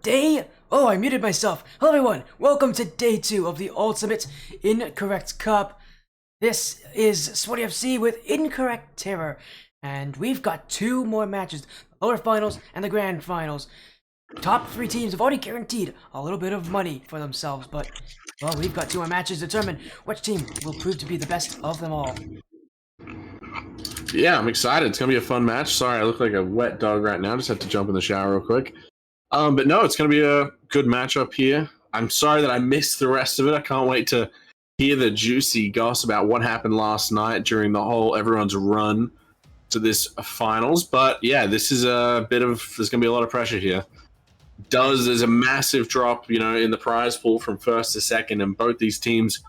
I muted myself. Hello everyone, welcome to day 2 of the Ultimate Incorrect Cup. This is Sweaty FC with Incorrect Terror, and we've got 2 more matches, the lower finals and the grand finals. Top 3 teams have already guaranteed a little bit of money for themselves, but, well, we've got 2 more matches to determine which team will prove to be the best of them all. Yeah, I'm excited. It's going to be a fun match. Sorry, I look like a wet dog right now. Just have to jump in the shower real quick. But no, it's going to be a good matchup here. I'm sorry that I missed the rest of it. I can't wait to hear the juicy gossip about what happened last night during the whole everyone's run to this finals. But yeah, this is a bit of, there's going to be a lot of pressure here. There's a massive drop, in the prize pool from first to second, and both these teams,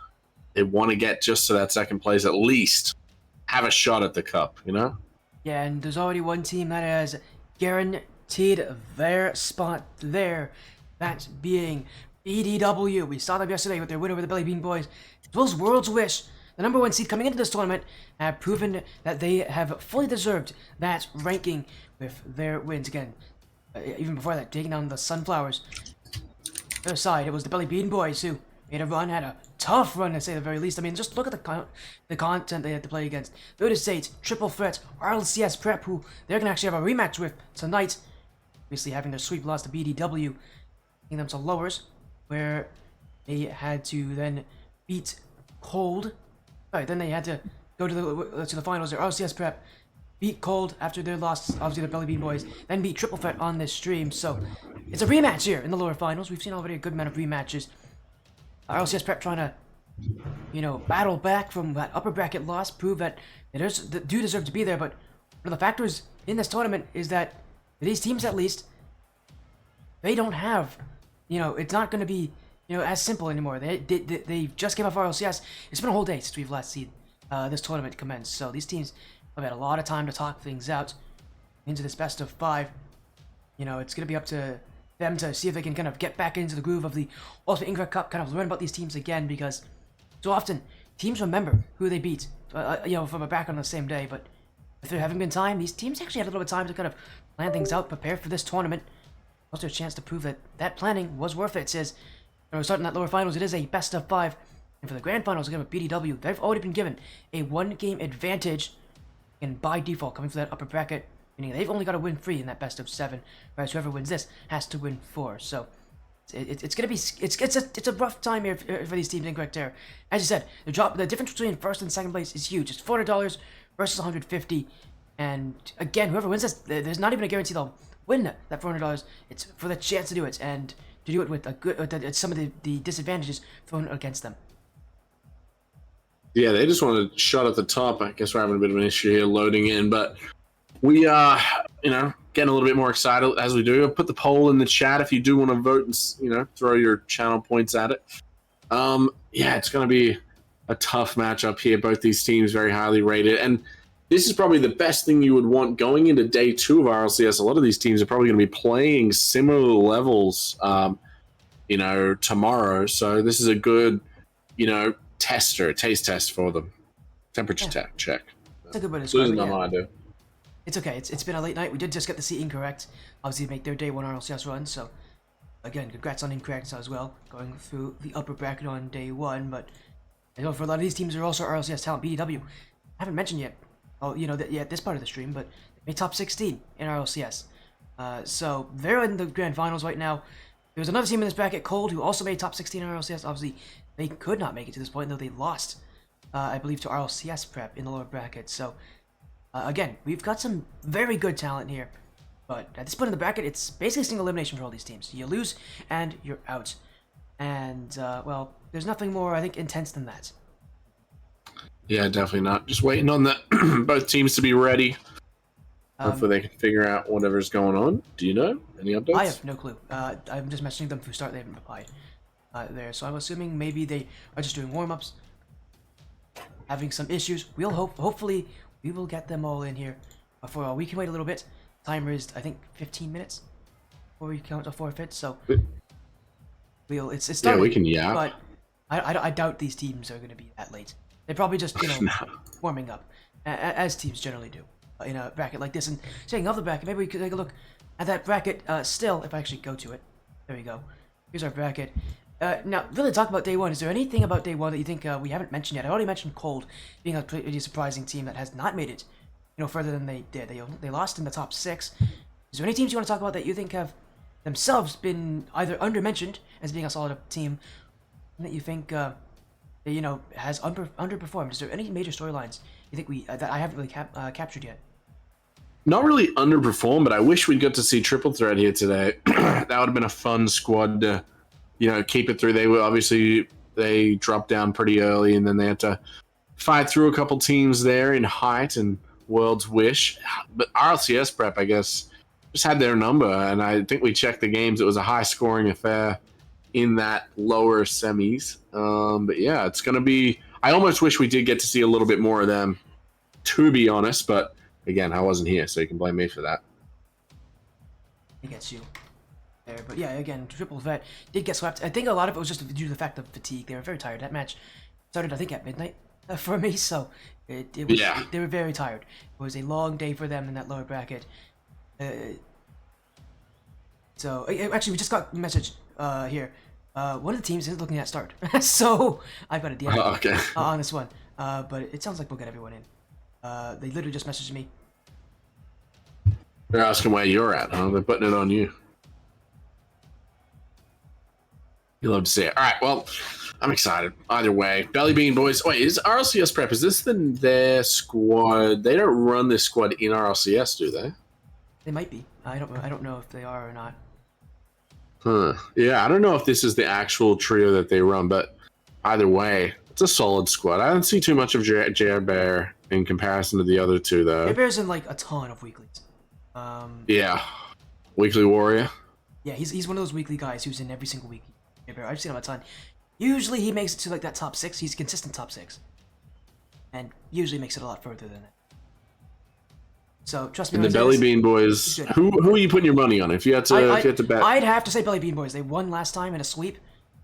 they want to get just to that second place at least, have a shot at the cup, Yeah, and there's already one team that has guaranteed their spot there, that being BDW. We saw them yesterday with their win over the Belly Bean Boys, as well as World's Wish. The number 1 seed coming into this tournament have proven that they have fully deserved that ranking with their wins. Again, even before that, taking down the Sunflowers. Their side, it was the Belly Bean Boys who made a run, had a tough run to say the very least. I mean, just look at the content they had to play against. Voda State, Triple Threat, rlcs Prep, who they're going to actually have a rematch with tonight. Obviously having their sweep loss to BDW, taking them to lowers, where they had to then beat Cold. Right, then they had to go to the finals. Their rlcs Prep beat Cold after their loss, obviously the Belly Bean Boys, then beat Triple Threat on this stream. So it's a rematch here in the lower finals. We've seen already a good amount of rematches. rlcs Prep trying to, battle back from that upper bracket loss, prove that they do deserve to be there. But one of the factors in this tournament is that these teams, at least, they don't have, it's not going to be, as simple anymore. They just came off rlcs. It's been a whole day since we've last seen this tournament commence. So these teams have had a lot of time to talk things out into this best of 5. It's going to be up to them to see if they can kind of get back into the groove of the Ultimate Incorrect Cup, kind of learn about these teams again, because so often teams remember who they beat, from a bracket on the same day. But if there haven't been time, these teams actually had a little bit of time to kind of plan things out, prepare for this tournament. Also a chance to prove that that planning was worth it. It says, we're starting that lower finals, it is a best of 5. And for the grand finals, again with BDW, they've already been given a 1-game advantage, and by default, coming from that upper bracket, meaning they've only got to win 3 in that best of 7, whereas whoever wins this has to win 4. So it's gonna be it's a rough time here for these teams in Incorrect Terror. As you said, the difference between first and second place is huge. It's $400 versus $150, and again, whoever wins this, there's not even a guarantee they'll win that $400. It's for the chance to do it, and to do it with a good some of the disadvantages thrown against them. Yeah, they just want to shot at the top. I guess we're having a bit of an issue here loading in, but we are, getting a little bit more excited as we do. I'll put the poll in the chat if you do want to vote and, throw your channel points at it. Yeah, it's going to be a tough matchup here. Both these teams very highly rated, and this is probably the best thing you would want going into day 2 of RLCS. A lot of these teams are probably going to be playing similar levels, tomorrow. So this is a good, taste test for them. Temperature check. It's a good way to describe it. It's okay. It's been a late night. We did just get to see Incorrect obviously make their day 1 RLCS run. So again, congrats on Incorrect as well, going through the upper bracket on day 1. But I know for a lot of these teams, are also RLCS talent. BDW, I haven't mentioned yet. Oh, this part of the stream, but they made top 16 in RLCS. So they're in the grand finals right now. There was another team in this bracket, Cold, who also made top 16 in RLCS. Obviously, they could not make it to this point, though they lost, I believe, to RLCS Prep in the lower bracket. So, again, we've got some very good talent here. But at this point in the bracket, it's basically single elimination for all these teams. You lose, and you're out. And, well, there's nothing more, I think, intense than that. Yeah, definitely not. Just waiting on both teams to be ready. Hopefully they can figure out whatever's going on. Do you know? Any updates? I have no clue. I'm just messaging them through Start. They haven't replied there. So I'm assuming maybe they are just doing warm-ups, having some issues. We'll hopefully we will get them all in here before we can wait a little bit. Timer is, I think, 15 minutes before we count to forfeit. So it's starting. Yeah, we can. Yeah, but I doubt these teams are going to be that late. They're probably just warming up, as teams generally do in a bracket like this. And saying of the bracket, maybe we could take a look at that bracket still, if I actually go to it. There we go. Here's our bracket. Now, really talk about day one. Is there anything about day one that you think we haven't mentioned yet? I already mentioned Cold being a pretty surprising team that has not made it, further than they did. They lost in the top 6. Is there any teams you want to talk about that you think have themselves been either undermentioned as being a solid team, and that you think has underperformed? Is there any major storylines you think that I haven't really captured yet? Not really underperformed, but I wish we'd got to see Triple Threat here today. That would have been a fun squad to, keep it through. They dropped down pretty early, and then they had to fight through a couple teams there in Height and World's Wish. But RLCS Prep, I guess, just had their number, and I think we checked the games. It was a high-scoring affair in that lower semis. But yeah, it's going to be... I almost wish we did get to see a little bit more of them, to be honest, but again, I wasn't here, so you can blame me for that. I get you there, but yeah, again, Triple Vet did get swept. I think a lot of it was just due to the fact of fatigue. They were very tired. That match started, I think, at midnight for me, so they were very tired. It was a long day for them in that lower bracket. So actually, we just got a message here. One of the teams is looking at start, so I've got a DM on this one. But it sounds like we'll get everyone in. They literally just messaged me. They're asking where you're at, huh? They're putting it on you. You love to see it. All right, well, I'm excited. Either way, Belly Bean Boys. Wait, is RLCS Prep? Is this their squad? They don't run this squad in RLCS, do they? They might be. I don't know if they are or not. Huh. Yeah, I don't know if this is the actual trio that they run, but either way, it's a solid squad. I don't see too much of Jer Bear in comparison to the other two, though. Jer Bear's in like a ton of weeklies. Yeah, Weekly Warrior. Yeah, he's one of those weekly guys who's in every single week. Jer Bear, I've seen him a ton. Usually he makes it to like that top 6. He's consistent top 6, and usually makes it a lot further than that. So trust me. And the Belly Bean Boys. Who are you putting your money on? If you had to bet, I'd have to say Belly Bean Boys. They won last time in a sweep.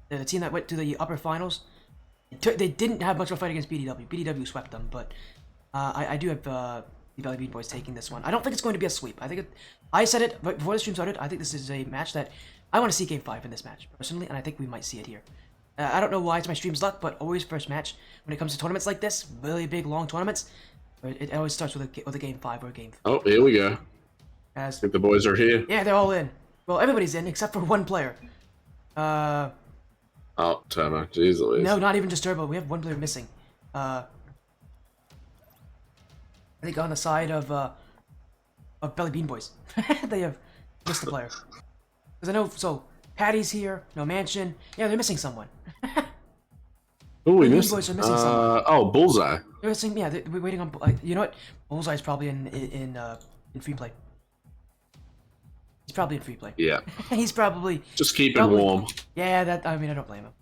They're the team that went to the upper finals. They didn't have much of a fight against BDW. BDW swept them, but I do have the Belly Bean Boys taking this one. I don't think it's going to be a sweep. I said it before the stream started. I think this is a match that I want to see Game 5 in this match personally, and I think we might see it here. I don't know why it's my stream's luck, but always first match when it comes to tournaments like this, really big long tournaments. It always starts with a Game 5 or a Game 4. Oh, here we go. I think the boys are here. Yeah, they're all in. Well, everybody's in except for one player. Oh, Turbo. Jeez Louise. No, not even just Turbo. We have one player missing. I think on the side of Belly Bean Boys. They have missed a player. Because I know, so, Patty's here, no Mansion. Yeah, they're missing someone. Oh, we missed. Boys are missing someone. Oh, Bullseye. They're missing. Yeah, we're waiting on. You know what? Bullseye's probably in free play. He's probably in free play. Yeah. He's probably just keeping warm. Yeah, I mean, I don't blame him.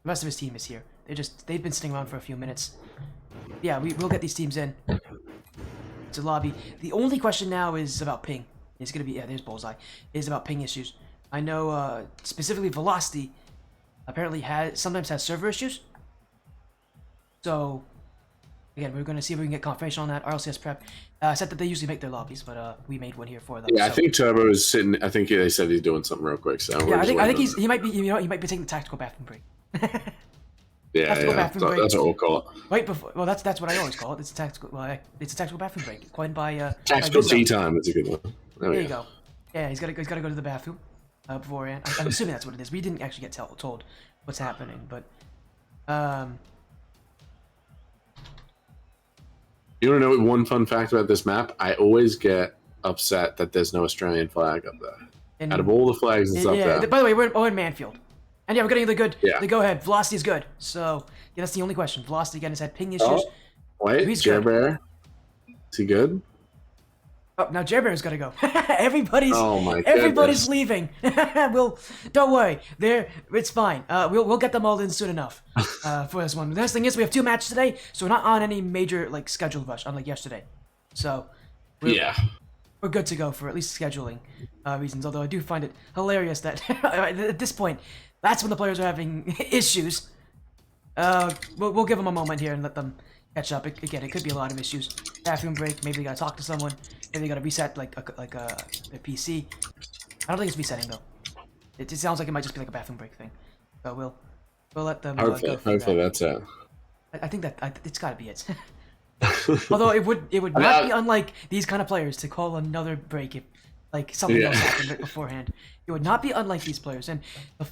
The rest of his team is here. They've been sitting around for a few minutes. Yeah, we'll get these teams in. It's a lobby. The only question now is about ping. It's gonna be there's Bullseye. Is about ping issues. I know specifically Velocity apparently sometimes has server issues. So again, we're gonna see if we can get confirmation on that. RLCS Prep said that they usually make their lobbies, but we made one here for them. Yeah, so. I think Turbo is sitting. I think they said he's doing something real quick. So yeah, I think he might be. He might be taking the tactical bathroom break. Yeah, that's what we'll call it. Right before. Well, that's what I always call it. It's a tactical. Well, it's a tactical bathroom break, coined by tactical tea time. That's a good one. There you go. Yeah, he's got to go to the bathroom beforehand. I'm assuming that's what it is. We didn't actually get told what's happening, but you want to know one fun fact about this map? I always get upset that there's no Australian flag up there. Out of all the flags that's up there. By the way, we're in Manfield. And yeah, we're getting the go-ahead. Velocity is good. So, yeah, that's the only question. Velocity, again, has had ping issues. Oh, wait, Jer Bear? Is he good? Oh, now Jer Bear's got to go. Everybody's leaving. Don't worry. It's fine. We'll get them all in soon enough for this one. The nice thing is we have 2 matches today, so we're not on any major scheduled rush, unlike yesterday. So, we're good to go for at least scheduling reasons, although I do find it hilarious that at this point, that's when the players are having issues. We'll give them a moment here and let them catch up. Again, it could be a lot of issues. Bathroom break, maybe they gotta talk to someone, maybe they gotta reset their PC. I don't think it's resetting though. It sounds like it might just be like a bathroom break thing. So we'll let them Hopefully, go through hopefully that. that's it. I think that it's got to be it. Although it would not be unlike these kind of players to call another break if like something else happened right beforehand. It would not be unlike these players. And the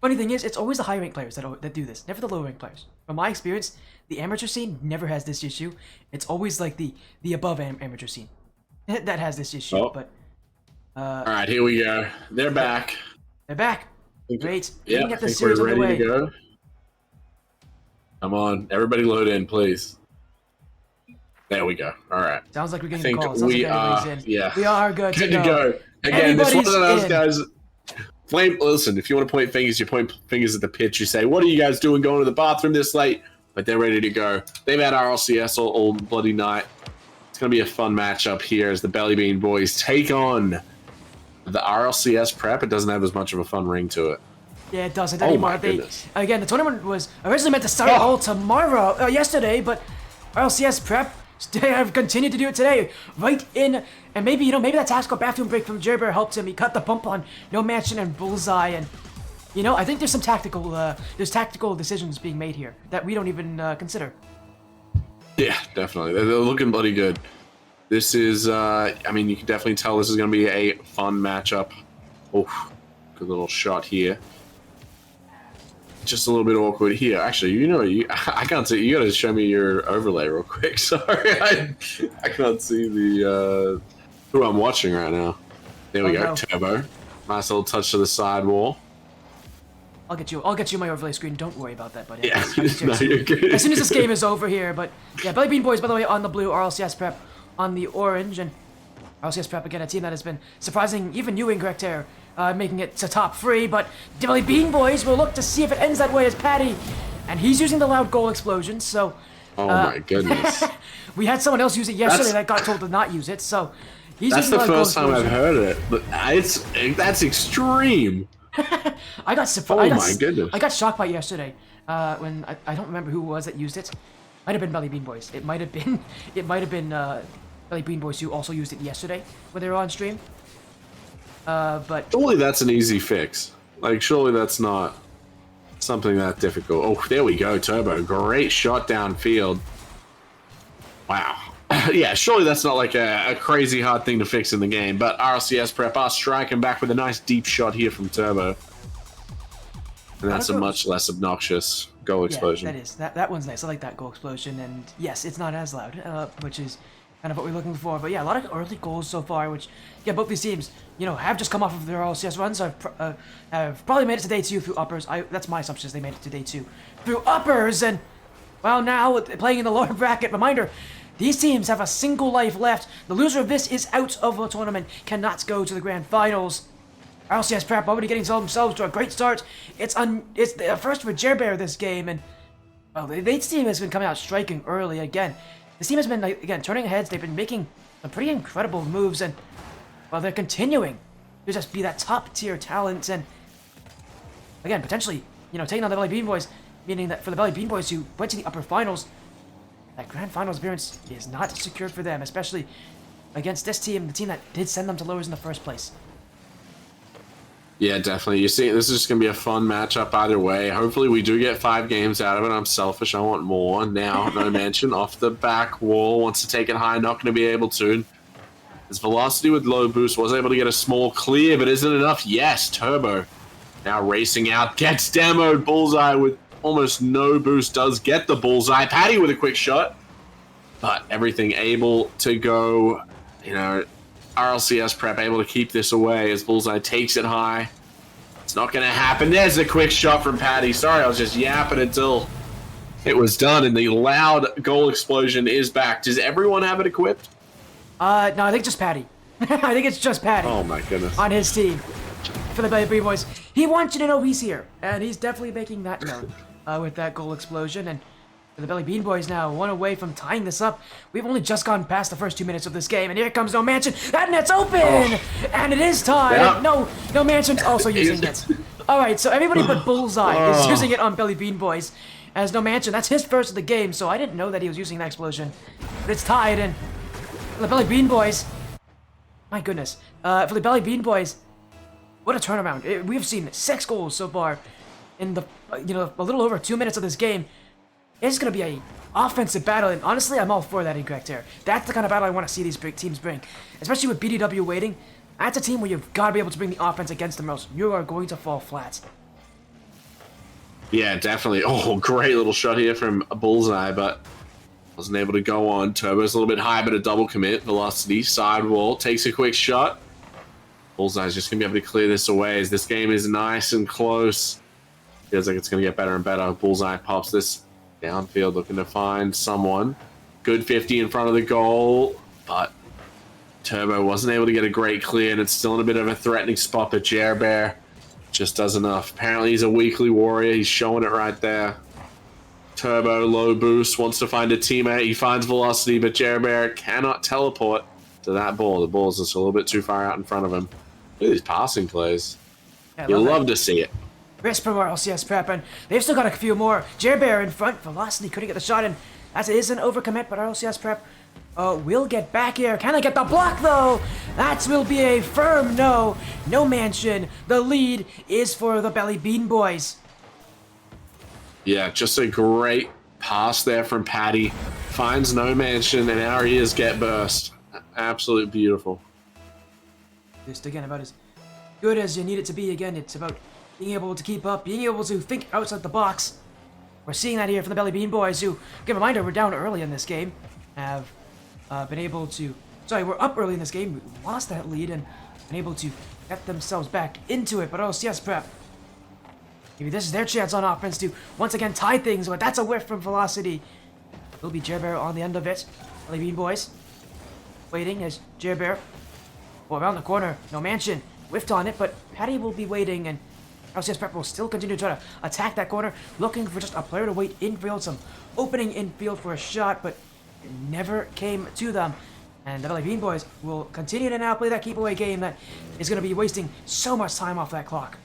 funny thing is, it's always the high rank players that do this, never the low rank players. From my experience, the amateur scene never has this issue. It's always like the above amateur scene that has this issue. Oh. But all right, here we go. They're back. They're back. Great. Yeah, Get I this think series we're ready underway. to go. Come on, everybody load in, please. There we go. All right. Sounds like we're I getting think the call. Sounds we like are. everybody's in. Yeah. We are good to Good go. to go. Again, this one of those Everybody's guys. Flame. Listen, if you want to point fingers, you point fingers at the pitch. You say, "What are you guys doing going to the bathroom this late?" But they're ready to go. They've had RLCS all bloody night. It's going to be a fun matchup here as the Belly Bean Boys take on the RLCS prep. It doesn't have as much of a fun ring to it. Yeah, it doesn't Oh anymore. my goodness. Again, the tournament was originally meant to start all tomorrow, yesterday, but RLCS prep have continued to do it today, right in, and maybe maybe that tactical bathroom break from Jerry Bear helped him. He cut the bump on No Mansion and Bullseye, and I think there's some tactical decisions being made here that we don't even consider. Yeah, definitely. They're looking bloody good. This is, I mean, you can definitely tell this is going to be a fun matchup. Oh, good little shot here. Just a little bit awkward here. Actually, I can't see. You got to show me your overlay real quick. Sorry, I can't see the who I'm watching right now. There we go, no. Turbo. Nice little touch to the sidewall. I'll get you my overlay screen. Don't worry about that, buddy. Yeah, no, you're good. As soon as this game is over here, but yeah, Belly Bean Boys, by the way, on the blue, RLCS prep on the orange, and RLCS prep again, a team that has been surprising even you, IncorrectTerror, making it to top 3, but the Belly Bean Boys will look to see if it ends that way as Patty, and he's using the loud goal explosion, so... Oh my goodness. We had someone else use it yesterday that got told to not use it, so... That's the first time I've heard it, but that's extreme. I got surprised. Oh my goodness. I got shocked by it yesterday, when I don't remember who it was that used it. Might have been Belly Bean Boys. It might have been Belly Bean Boys who also used it yesterday when they were on stream. But surely that's an easy fix. Like, surely that's not something that difficult. Oh, there we go, Turbo. Great shot downfield. Wow. Yeah, surely that's not like a crazy hard thing to fix in the game. But RLCS prep are striking back with a nice deep shot here from Turbo. And that's a much less obnoxious goal explosion. Yeah, that is. That one's nice. I like that goal explosion. And yes, it's not as loud, which is kind of what we're looking for. But yeah, a lot of early goals so far, which, yeah, both these teams, have just come off of their RLCS runs. Have probably made it to day 2 through uppers. That's my assumption is they made it to day 2 through uppers. And, well, now playing in the lower bracket, reminder, these teams have a single life left. The loser of this is out of the tournament, cannot go to the grand finals. RLCS prep already getting themselves to a great start. It's the first for Jer Bear this game, and well, this team has been coming out striking early again. This team has been again turning heads. They've been making some pretty incredible moves, and well, they're continuing to just be that top tier talent, and again potentially taking on the Belly Bean Boys, meaning that for the Belly Bean Boys who went to the upper finals, that grand finals appearance is not secured for them, especially against this team, the team that did send them to lowers in the first place. Yeah, definitely. You see, this is just going to be a fun matchup either way. Hopefully we do get 5 games out of it. I'm selfish. I want more. Now, No Mansion off the back wall. Wants to take it high. Not going to be able to. His velocity with low boost was able to get a small clear, but isn't enough. Yes, Turbo. Now racing out. Gets demoed. Bullseye with almost no boost. Does get the bullseye. Patty with a quick shot. But everything able to go, RLCS prep able to keep this away as Bullseye takes it high. It's not going to happen. There's a quick shot from Patty. Sorry, I was just yapping until it was done, and the loud goal explosion is back. Does everyone have it equipped? No, I think just Patty. I think it's just Patty. Oh my goodness. On his team. For the Belly Bean Boys. He wants you to know he's here, and he's definitely making that known with that goal explosion. And for the Belly Bean Boys now, one away from tying this up. We've only just gone past the first 2 minutes of this game, and here comes No Mansion. That net's open! And it is tied. Yep. No Mansion's also using it. Alright, so everybody but Bullseye is using it on Belly Bean Boys. As No Mansion, that's his first of the game, so I didn't know that he was using that explosion. But it's tied, and for the Belly Bean Boys, my goodness, for the Belly Bean Boys, What a turnaround. We've seen 6 goals so far in the, a little over 2 minutes of this game. It's going to be a offensive battle, and honestly, I'm all for that IncorrectTerror. That's the kind of battle I want to see these big teams bring. Especially with BDW waiting. That's a team where you've got to be able to bring the offense against them, or else you are going to fall flat. Yeah, definitely. Oh, great little shot here from a Bullseye, but wasn't able to go on. Turbo's a little bit high, but a double commit. Velocity, sidewall, takes a quick shot. Bullseye's just going to be able to clear this away as this game is nice and close. Feels like it's going to get better and better. Bullseye pops this downfield, looking to find someone. Good 50 in front of the goal, but Turbo wasn't able to get a great clear, and it's still in a bit of a threatening spot, but Jerbear just does enough. Apparently he's a weekly warrior. He's showing it right there. Turbo, low boost, wants to find a teammate. He finds Velocity, but Jerbear cannot teleport to that ball. The ball's just a little bit too far out in front of him. Look at these passing plays. Yeah, You'll love to see it. Crisp from RLCS prep, and they've still got a few more. Jerbear in front. Velocity couldn't get the shot in, as it is an overcommit, but RLCS prep will get back here. Can I get the block, though? That will be a firm no. No mansion. The lead is for the Belly Bean Boys. Yeah, just a great pass there from Patty. Finds no mansion, and our ears get burst. Absolute beautiful. Just again about as good as you need it to be. Again, it's about being able to keep up, being able to think outside the box. We're seeing that here from the Belly Bean Boys, who, give a reminder, we're down early in this game. Have been able to... Sorry, we're up early in this game. We lost that lead and been able to get themselves back into it. But LCS prep. Maybe this is their chance on offense to once again tie things, but that's a whiff from Velocity. Will be Jerbear on the end of it. Belly Bean Boys waiting as Jerbear around the corner. No mansion. Whiffed on it, but Patty will be waiting, and LCS prep will still continue to try to attack that corner, looking for just a player to wait infield, some opening infield for a shot, but it never came to them. And the Belly Bean Boys will continue to now play that keep away game that is going to be wasting so much time off that clock.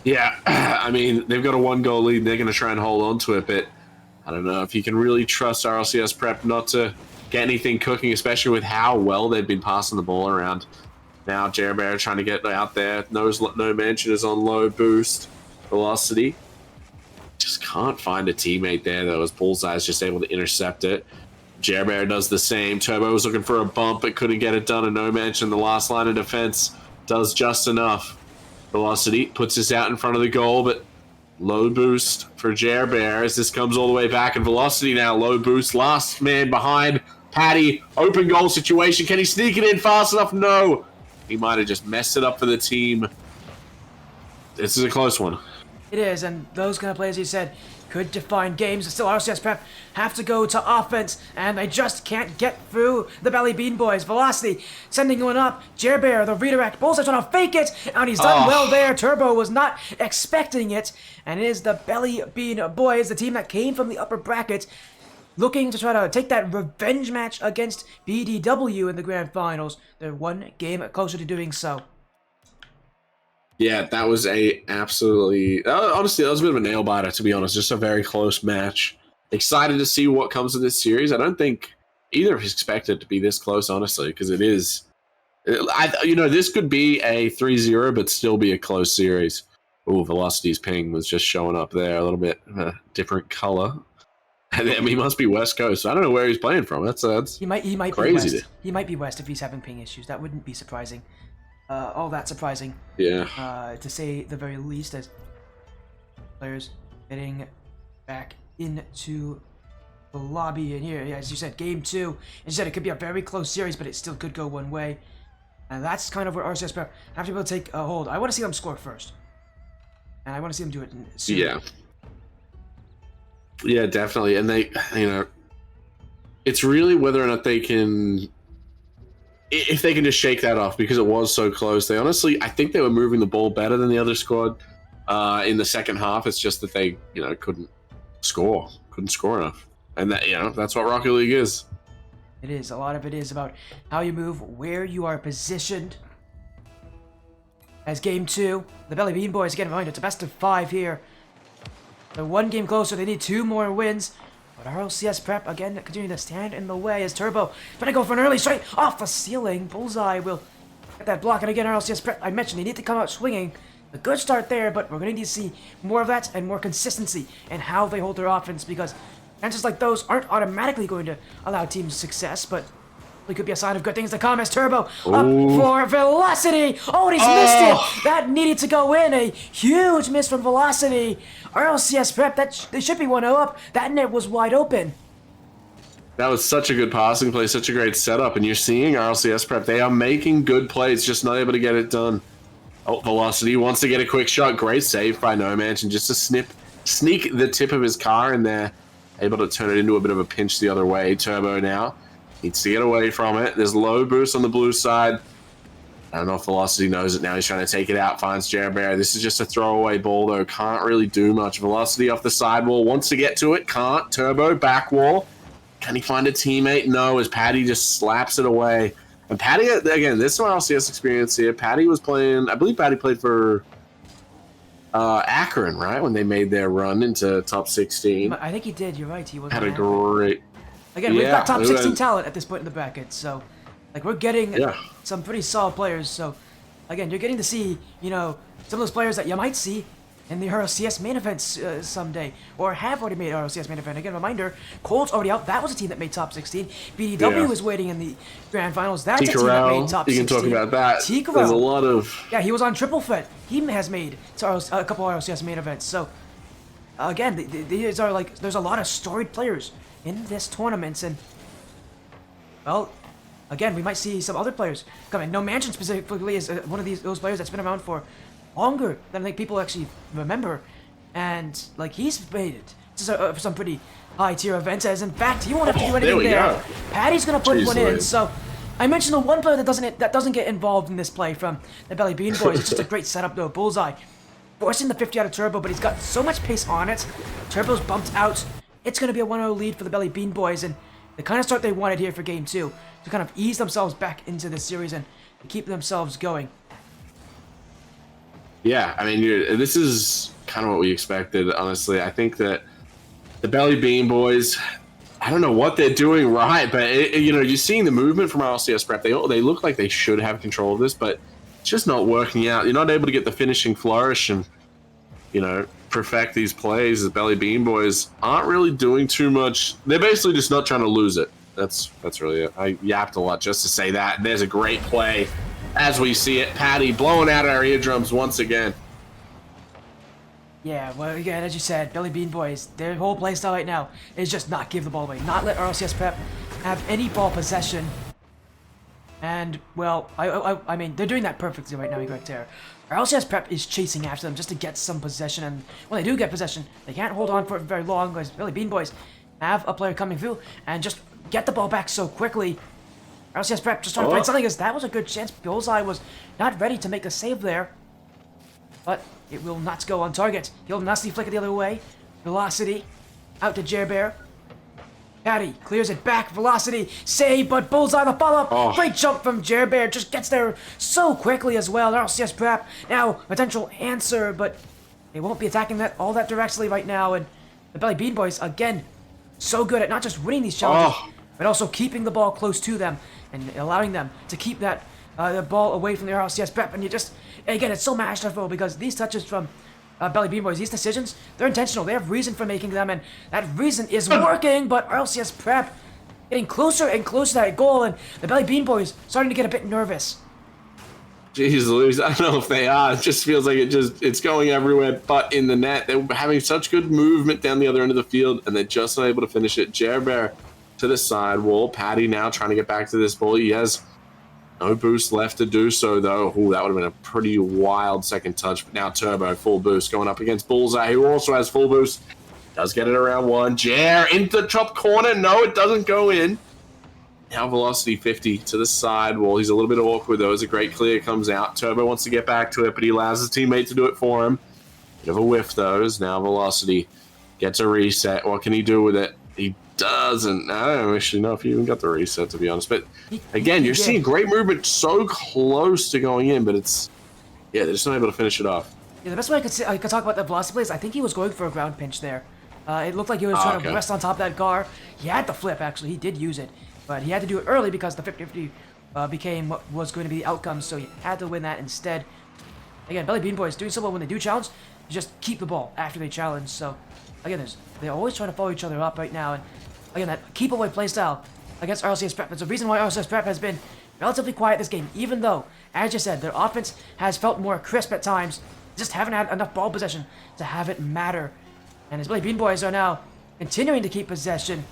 Yeah, I mean, they've got a 1-goal lead, and they're going to try and hold on to it, but I don't know if you can really trust RLCS prep not to get anything cooking, especially with how well they've been passing the ball around. Now Jerbear trying to get out there. No mansion is on low boost. Velocity. Just can't find a teammate there, though, as Bullseye is just able to intercept it. Jerbear does the same. Turbo was looking for a bump, but couldn't get it done. And no mansion, the last line of defense, does just enough. Velocity puts this out in front of the goal, but low boost for Jerbear as this comes all the way back. And Velocity now low boost. Last man behind Patty. Open goal situation. Can he sneak it in fast enough? No. He might have just messed it up for the team. This is a close one. It is, and those kind of plays, you said, could define games. Still, RCS prep have to go to offense, and they just can't get through the Belly Bean Boys. Velocity sending one up. Jerbear, the redirect. Bullseye trying to fake it, and he's done well there. Turbo was not expecting it, and it is the Belly Bean Boys, the team that came from the upper bracket, looking to try to take that revenge match against BDW in the grand finals. They're one game closer to doing so. Yeah, that was a absolutely... honestly, that was a bit of a nail-biter, to be honest. Just a very close match. Excited to see what comes of this series. I don't think either of us expected it to be this close, honestly, because it is... this could be a 3-0, but still be a close series. Ooh, Velocity's ping was just showing up there. A little bit different color. I mean, he must be West Coast. I don't know where he's playing from. That's he might crazy. Be West. He might be West if he's having ping issues. That wouldn't be surprising. All that surprising. Yeah. To say the very least, as players getting back into the lobby. And here, as you said, game 2. As you said, it could be a very close series, but it still could go one way. And that's kind of where RCS have to be able to take a hold. I want to see them score first. And I want to see them do it soon. Yeah. Yeah, definitely. And they, it's really whether or not they can, if they can just shake that off, because it was so close. They honestly, I think they were moving the ball better than the other squad in the second half. It's just that they, couldn't score enough. And that, that's what Rocket League is. It is. A lot of it is about how you move, where you are positioned. As game 2, the Belly Bean Boys, again, remind it's a best of 5 here. They're one game closer. They need 2 more wins. But RLCS prep, again, continuing to stand in the way as Turbo trying to go for an early straight off the ceiling. Bullseye will Get that block, and again, RLCS Prep, I mentioned they need to come out swinging. A good start there, but we're going to need to see more of that and more consistency in how they hold their offense, because chances like those aren't automatically going to allow teams success, but it could be a sign of good things to come as Turbo up for Velocity. Oh, and he's missed it. That needed to go in. A huge miss from Velocity. RLCS Prep, they should be 1-0 up. That net was wide open. That was such a good passing play, such a great setup, and you're seeing RLCS Prep. They are making good plays, just not able to get it done. Oh, Velocity wants to get a quick shot. Great save by No Mansion, just to sneak the tip of his car in there. Able to turn it into a bit of a pinch the other way. Turbo now needs to get away from it. There's low boost on the blue side. I don't know if Velocity knows it now. He's trying to take it out, finds Jerbear. This is just a throwaway ball, though. Can't really do much. Velocity off the sidewall. Wants to get to it. Can't. Turbo, back wall. Can he find a teammate? No, as Patty just slaps it away. And Patty, again, this is our LCS experience here. Patty was playing, I believe Patty played for Akron, right? When they made their run into top 16. I think he did, you're right. He was had a great... Again, we've got top 16 talent at this point in the bracket, so like we're getting some pretty solid players. So again, you're getting to see, you know, some of those players that you might see in the RLCS main events someday, or have already made RLCS main event. Again, reminder, Cold's already out. That was a team that made top 16. BDW was waiting in the grand finals. That's a team that made top 16. You can talk about that. T-Corral, there's a lot of... Yeah, he was on triple threat. He has made a couple RLCS main events. So again, these are like, there's a lot of storied players in this tournament, and well, again, we might see some other players come in. No Mansion specifically is one of those players that's been around for longer than I think people actually remember, and like he's made it to some pretty high tier events. As in fact, he won't have to do anything there. Patty's gonna put one in. So I mentioned the one player that doesn't get involved in this play from the Belly Bean Boys. It's just a great setup though. Bullseye forcing the 50 out of Turbo, but he's got so much pace on it. Turbo's bumped out. It's going to be a 1-0 lead for the Belly Bean Boys, and the kind of start they wanted here for Game 2 to kind of ease themselves back into this series and keep themselves going. Yeah, I mean, this is kind of what we expected, honestly. I think that the Belly Bean Boys, I don't know what they're doing right, but, you know, you're seeing the movement from RLCS Prep. They look like they should have control of this, but it's just not working out. You're not able to get the finishing flourish and, you know, perfect these plays. The Belly Bean Boys aren't really doing too much. They're basically just not trying to lose it. That's really it. I yapped a lot just to say that. There's a great play as we see it. Patty blowing out our eardrums once again. Yeah, well, again, as you said, Belly Bean Boys, their whole playstyle right now is just not give the ball away. Not let RLCS Prep have any ball possession. And, well, I mean, they're doing that perfectly right now, IncorrectTerror. RLCS Prep is chasing after them just to get some possession, and when they do get possession, they can't hold on for it very long, because Belly Bean Boys have a player coming through and just get the ball back so quickly. RLCS Prep just trying to find something, because that was a good chance. Bullseye was not ready to make the save there, but it will not go on target. He'll nasty flick it the other way. Velocity out to Jerbear. Patty clears it back. Velocity save, but Bullseye the follow-up. Great jump from Jerbear. Just gets there so quickly as well. RLCS Prep now potential answer, but they won't be attacking that all that directly right now. And the Belly Bean Boys again so good at not just winning these challenges, but also keeping the ball close to them and allowing them to keep that the ball away from the RLCS Prep. And you just, again, it's so masterful because these touches from Belly Bean Boys, these decisions, they're intentional. They have reason for making them, and that reason is working, but RLCS Prep getting closer and closer to that goal, and the Belly Bean Boys starting to get a bit nervous. Jeez Louise, I don't know if they are. It just feels like it's going everywhere but in the net. They're having such good movement down the other end of the field, and they're just not able to finish it. Jerbear to the side wall. Patty now trying to get back to this ball. He has no boost left to do so, though. Ooh, that would have been a pretty wild second touch. But now Turbo, full boost, going up against Bullseye, who also has full boost. Does get it around one. Jer into the top corner. No, it doesn't go in. Now Velocity 50 to the side wall. He's a little bit awkward, though, as a great clear comes out. Turbo wants to get back to it, but he allows his teammate to do it for him. Bit of a whiff, though, as now Velocity gets a reset. What can he do with it? He doesn't. I don't actually know if he even got the reset, to be honest. But again, you're seeing great movement so close to going in, but it's, yeah, they're just not able to finish it off. Yeah, the best way I could talk about the Velocity play is I think he was going for a ground pinch there. It looked like he was trying to rest on top of that car. He had the flip, actually. He did use it, but he had to do it early because the 50-50 became what was going to be the outcome, so you had to win that instead. Again, Belly Bean Boys doing so well when they do challenge, you just keep the ball after they challenge. So again, they're always trying to follow each other up right now, and again, that keep away playstyle against RLCS Prep. That's the reason why RLCS Prep has been relatively quiet this game, even though, as you said, their offense has felt more crisp at times. Just haven't had enough ball possession to have it matter. And as Belly Bean Boys are now continuing to keep possession,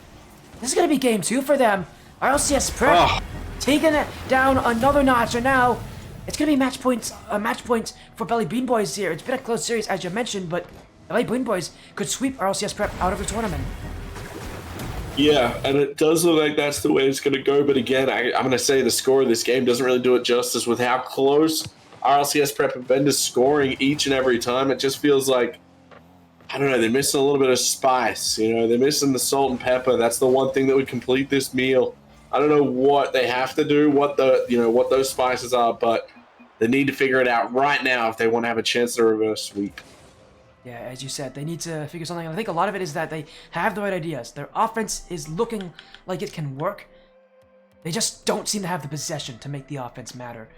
this is going to be game 2 for them. RLCS Prep taking it down another notch, and now it's going to be match point for Belly Bean Boys here. It's been a close series, as you mentioned, but Belly Bean Boys could sweep RLCS Prep out of the tournament. Yeah, and it does look like that's the way it's going to go. But again, I'm going to say the score of this game doesn't really do it justice with how close RLCS Prep have been to scoring each and every time. It just feels like, I don't know, they're missing a little bit of spice. You know, they're missing the salt and pepper. That's the one thing that would complete this meal. I don't know what they have to do, what those spices are, but they need to figure it out right now if they want to have a chance to reverse sweep. Yeah, as you said, they need to figure something out. I think a lot of it is that they have the right ideas. Their offense is looking like it can work. They just don't seem to have the possession to make the offense matter.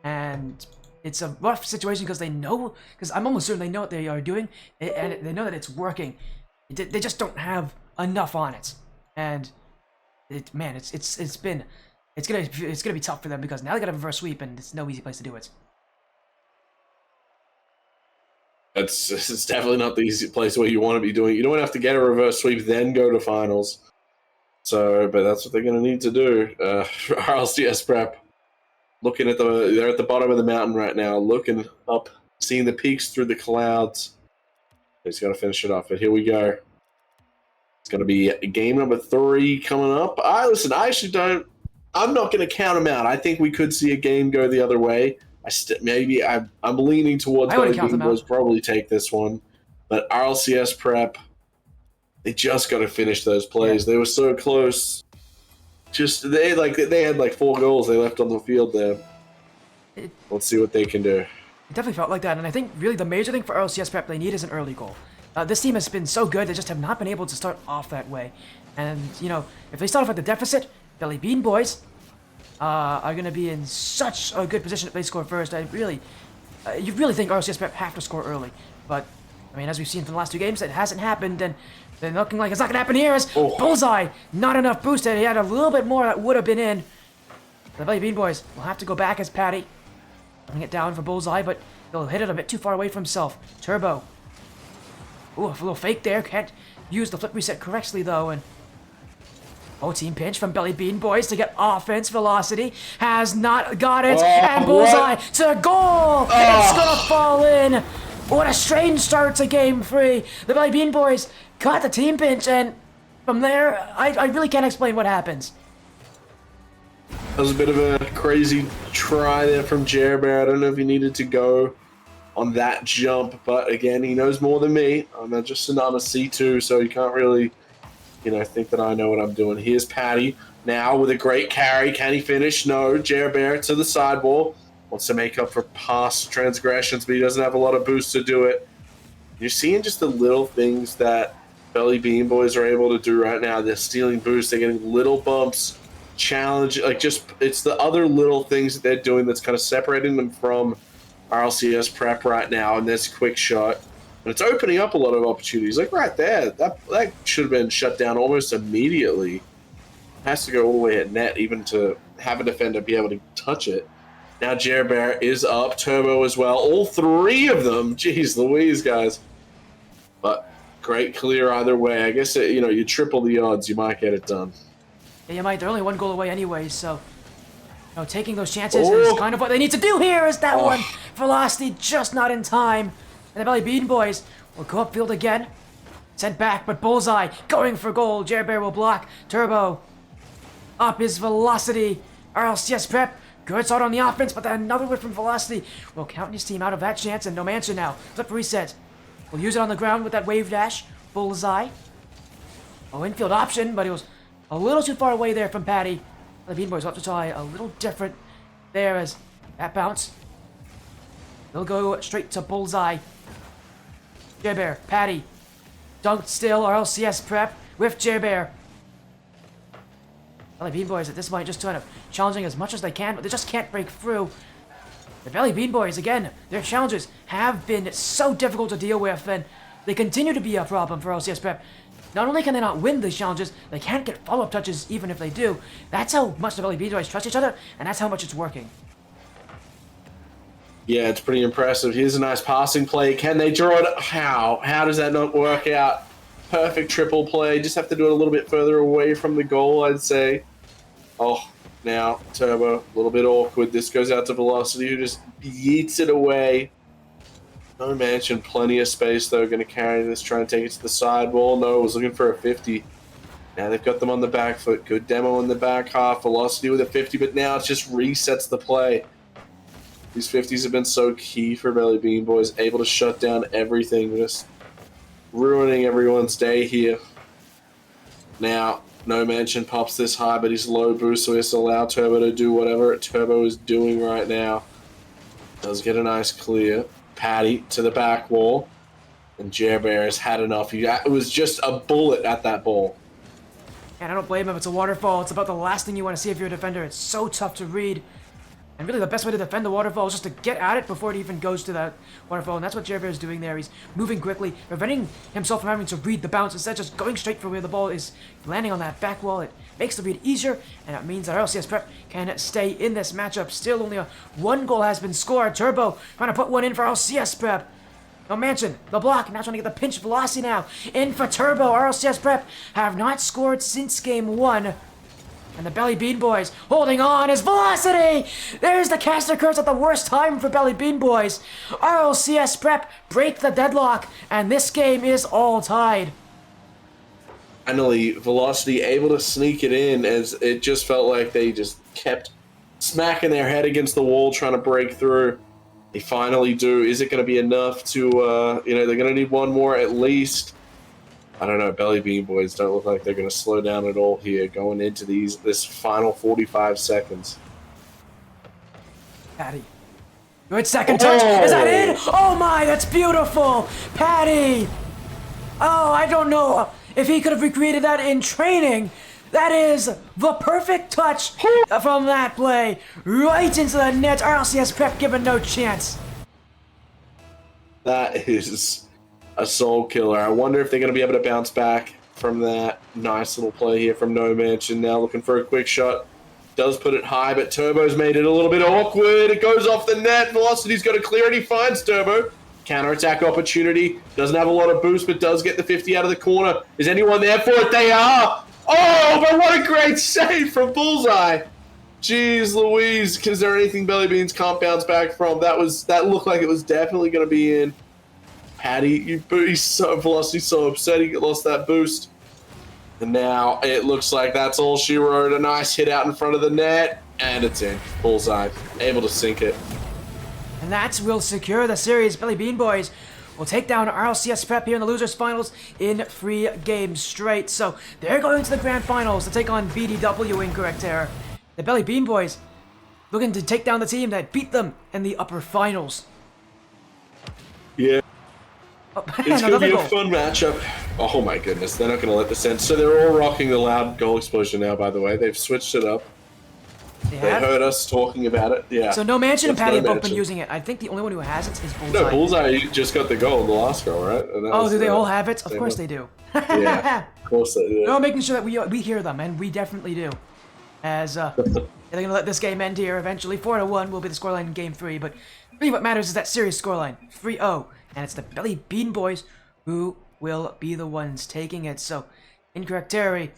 And it's a rough situation because I'm almost certain they know what they are doing, and they know that it's working. They just don't have enough on it. And it's gonna be tough for them because now they got a reverse sweep, and it's no easy place to do it. It's definitely not the easy place where you want to be doing. You don't have to get a reverse sweep, then go to finals. So, but that's what they're going to need to do. RLCS Prep, they're at the bottom of the mountain right now, looking up, seeing the peaks through the clouds. He's got to finish it off, but here we go. It's going to be game number 3 coming up. I'm not going to count them out. I think we could see a game go the other way. I'm leaning towards Belly Bean Boys probably take this one, but RLCS Prep, they just got to finish those plays. Yeah. They were so close. They had like 4 goals they left on the field there. Let's see what they can do. It definitely felt like that, and I think really the major thing for RLCS Prep they need is an early goal. This team has been so good, they just have not been able to start off that way. And you know, if they start off at the deficit, Belly Bean Boys are going to be in such a good position if they score first. You really think RLCS Prep have to score early. But, I mean, as we've seen from the last 2 games, it hasn't happened, and they're looking like it's not going to happen here as Bullseye, not enough boosted. He had a little bit more that would have been in. The Belly Bean Boys will have to go back as Patty. Bring it down for Bullseye, but he'll hit it a bit too far away from himself. Turbo. Ooh, a little fake there. Can't use the flip reset correctly, though, and team pinch from Belly Bean Boys to get offense velocity. Has not got it. And Bullseye to goal. It's going to fall in. What a strange start to game 3. The Belly Bean Boys got the team pinch, and from there, I really can't explain what happens. That was a bit of a crazy try there from Jerbear. I don't know if he needed to go on that jump, but again, he knows more than me. I'm just a C2, so you can't really think that I know what I'm doing. Here's Patty now with a great carry. Can he finish? No. Jerbear to the sidewall. Wants to make up for past transgressions, but he doesn't have a lot of boost to do it. You're seeing just the little things that Belly Bean Boys are able to do right now. They're stealing boosts. They're getting little bumps, challenge. It's the other little things that they're doing that's kind of separating them from RLCS Prep right now. And this quick shot. And it's opening up a lot of opportunities. Like right there, that should have been shut down almost immediately. It has to go all the way at net even to have a defender be able to touch it. Now Jerbear is up, Turbo as well. All 3 of them. Jeez Louise, guys. But great clear either way. I guess, you triple the odds, you might get it done. Yeah, you might. They're only 1 goal away anyway, so taking those chances is kind of what they need to do here. Is that one. Velocity just not in time. And the Belly Bean Boys will go upfield again. Sent back, but Bullseye going for goal. Jerbear will block. Turbo up his velocity. RLCS Prep. Good start on the offense, but then another whip from Velocity will count his team out of that chance. And no mansion now. Flip reset. We'll use it on the ground with that wave dash. Bullseye. Infield option, but he was a little too far away there from Patty. The Bean Boys will have to try a little different there as that bounce. They'll go straight to Bullseye. Jerbear, Patty, dunked still, RLCS Prep with Jerbear. Belly Bean Boys at this point just kind of challenging as much as they can, but they just can't break through. The Belly Bean Boys, again, their challenges have been so difficult to deal with, and they continue to be a problem for LCS Prep. Not only can they not win these challenges, they can't get follow-up touches even if they do. That's how much the Belly Bean Boys trust each other, and that's how much it's working. Yeah, it's pretty impressive. Here's a nice passing play. Can they draw it? How? How does that not work out? Perfect triple play. Just have to do it a little bit further away from the goal, I'd say. Oh, now Turbo, a little bit awkward. This goes out to Velocity, who just yeets it away. No Mansion, plenty of space, though. Going to carry this, trying to take it to the sidewall. No, was looking for a 50. Now they've got them on the back foot. Good demo in the back half. Velocity with a 50, but now it just resets the play. These 50s have been so key for Belly Bean Boys, able to shut down everything, just ruining everyone's day here. Now, No Mansion pops this high, but he's low boost, so he has to allow Turbo to do whatever Turbo is doing right now. Does get a nice clear. Patty to the back wall, and Jer Bear has had enough. It was just a bullet at that ball. And I don't blame him, it's a waterfall. It's about the last thing you want to see if you're a defender. It's so tough to read. And really the best way to defend the waterfall is just to get at it before it even goes to that waterfall. And that's what Jerbear is doing there. He's moving quickly, preventing himself from having to read the bounce. Instead, just going straight for where the ball is landing on that back wall. It makes the read easier, and it means that LCS Prep can stay in this matchup. Still, only one goal has been scored. Turbo trying to put one in for LCS Prep. No Mansion, the block, now trying to get the pinch velocity now. In for Turbo. RLCS Prep have not scored since game 1. And the Belly Bean Boys holding on is Velocity! There's the caster curse at the worst time for Belly Bean Boys. RLCS Prep break the deadlock, and this game is all tied. Finally, Velocity able to sneak it in, as it just felt like they just kept smacking their head against the wall trying to break through. They finally do. Is it going to be enough to, they're going to need one more at least. I don't know, Belly Bean Boys don't look like they're going to slow down at all here going into this final 45 seconds. Patty. Good second touch. Is that it? Oh my, that's beautiful. Patty. Oh, I don't know if he could have recreated that in training. That is the perfect touch from that play. Right into the net. RLCS Prep given no chance. That is a soul killer. I wonder if they're going to be able to bounce back from that nice little play here from No Mansion. Now looking for a quick shot. Does put it high, but Turbo's made it a little bit awkward. It goes off the net. Velocity's got to clear it. He finds Turbo. Counterattack opportunity. Doesn't have a lot of boost, but does get the 50 out of the corner. Is anyone there for it? They are! Oh, but what a great save from Bullseye. Jeez Louise. Is there anything Belly Beans can't bounce back from? That looked like it was definitely going to be in. Patty, Velocity's so upset he lost that boost. And now it looks like that's all she wrote. A nice hit out in front of the net, and it's in. Bullseye, able to sink it. And that will secure the series. Belly Bean Boys will take down RLCS Prep here in the losers finals in 3 games straight. So they're going to the grand finals to take on BDW IncorrectTerror. The Belly Bean Boys looking to take down the team that beat them in the upper finals. Yeah. Oh, it's going to be a fun matchup. Oh my goodness, they're not going to let this end. So they're all rocking the loud goal explosion now, by the way. They've switched it up. They heard us talking about it. Yeah. So No Mansion and Patty have both been using it. I think the only one who has it is Bullseye. No, Bullseye just got the goal in the last goal, right? Oh, do they all have it? Of course they do. Yeah, of course they do. No, making sure that we hear them, and we definitely do. As they're going to let this game end here eventually. 4-1 will be the scoreline in Game 3, but really what matters is that series scoreline, 3-0. And it's the Belly Bean Boys who will be the ones taking it. So, IncorrectTerror,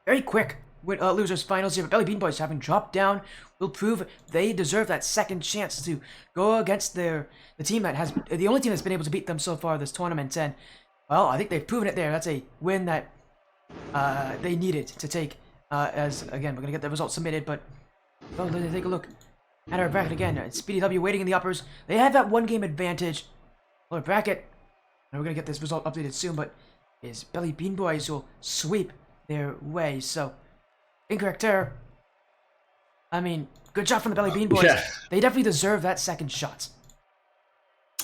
very quick losers finals here. But Belly Bean Boys, having dropped down, will prove they deserve that second chance to go against the team that has the only team that's been able to beat them so far this tournament. And well, I think they've proven it there. That's a win that they needed to take. As again, we're gonna get the results submitted, but let's take a look at our bracket again. It's BDW waiting in the uppers. They have that 1 game advantage. Our bracket, and we're gonna get this result updated soon, but is Belly Bean Boys will sweep their way. So, IncorrectTerror, I mean, good job from the Belly Bean Boys. Yeah. They definitely deserve that second shot.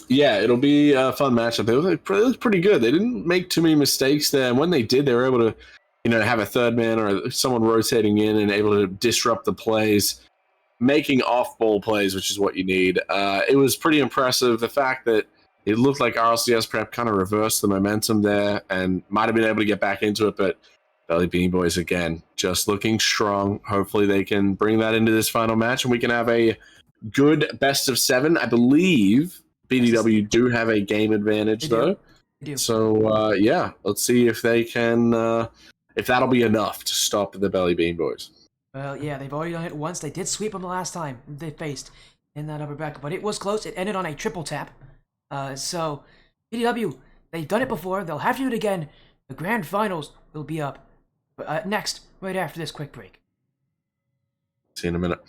Yeah, it'll be a fun matchup. They looked pretty good. They didn't make too many mistakes there, and when they did, they were able to have a third man or someone rotating in and able to disrupt the plays, making off-ball plays, which is what you need. It was pretty impressive. The fact that it looked like RLCS prep kind of reversed the momentum there and might have been able to get back into it, but Belly Bean Boys, again, just looking strong. Hopefully they can bring that into this final match and we can have a good best of 7. I believe BDW do have a game advantage, though. They do. So, yeah, let's see if they can, if that'll be enough to stop the Belly Bean Boys. Well, yeah, they've already done it once. They did sweep them the last time they faced in that upper bracket, but it was close. It ended on a triple tap. So, BDW, they've done it before. They'll have to do it again. The grand finals will be up next, right after this quick break. See you in a minute.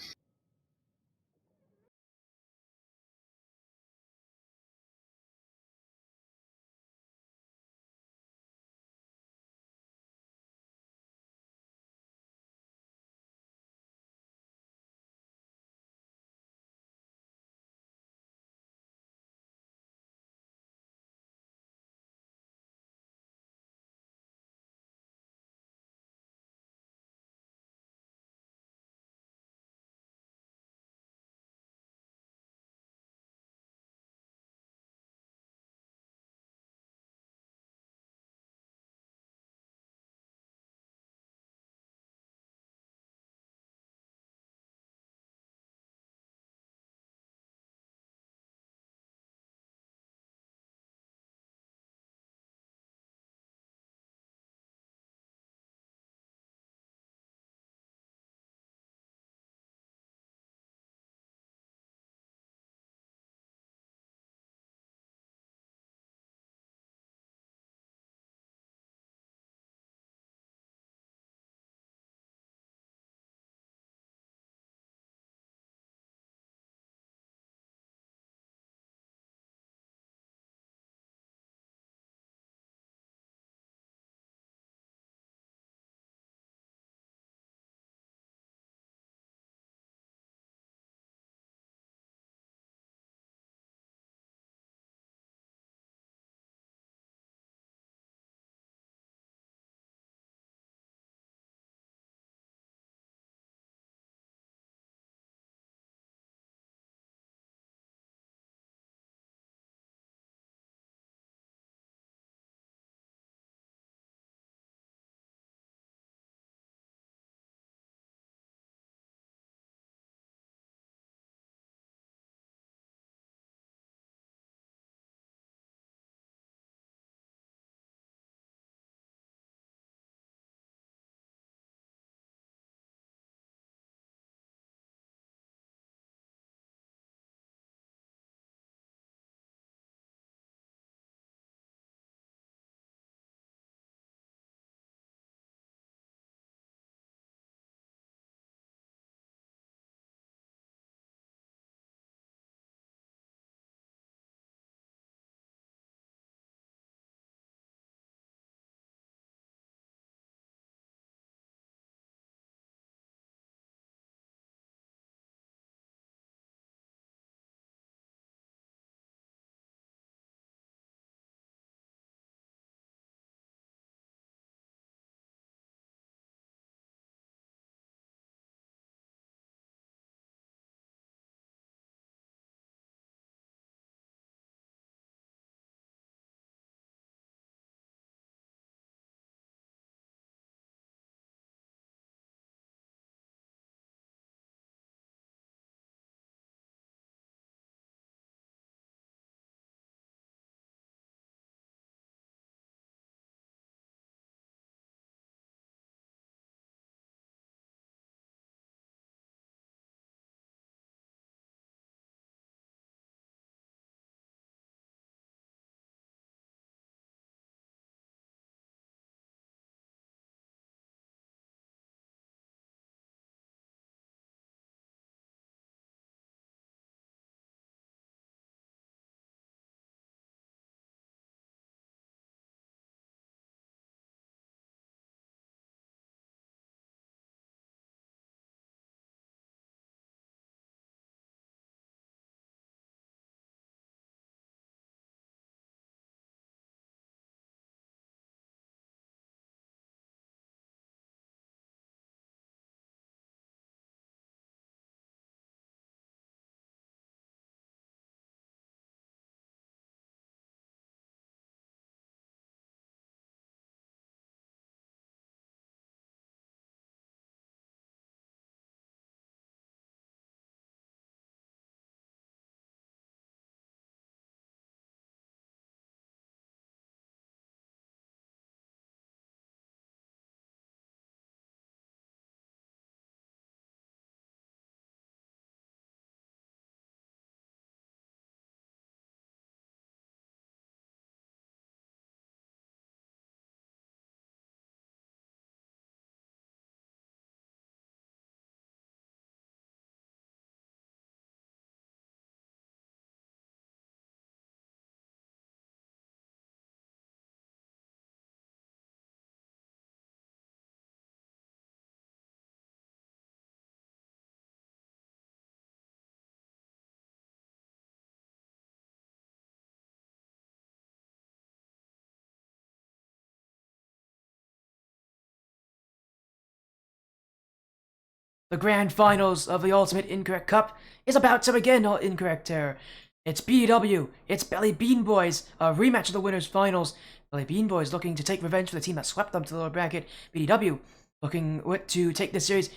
The grand finals of the Ultimate Incorrect Cup is about to begin on Incorrect Terror. It's BDW, it's Belly Bean Boys, a rematch of the winners finals. Belly Bean Boys looking to take revenge for the team that swept them to the lower bracket. BDW looking to take this series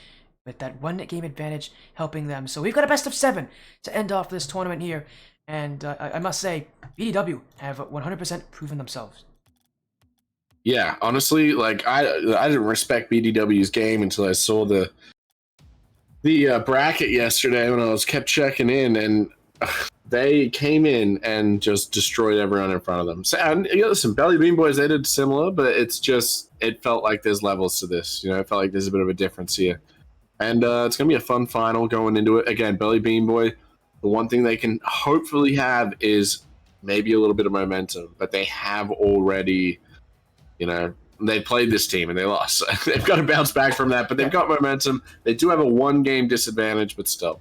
with that one game advantage helping them. So we've got a best of 7 to end off this tournament here. And I must say, BDW have 100% proven themselves. Yeah, honestly, like I didn't respect BDW's game until I saw the bracket yesterday when I was kept checking in, and they came in and just destroyed everyone in front of them. So, and listen, Belly Bean Boys, they did similar, but it felt like there's levels to this. You know, it felt like there's a bit of a difference here, and it's gonna be a fun final going into it. Again, Belly Bean Boy, the one thing they can hopefully have is maybe a little bit of momentum, but they have already, you know, they played this team and they lost. So they've got to bounce back from that, but they've got momentum. They do have a 1-game disadvantage, but still.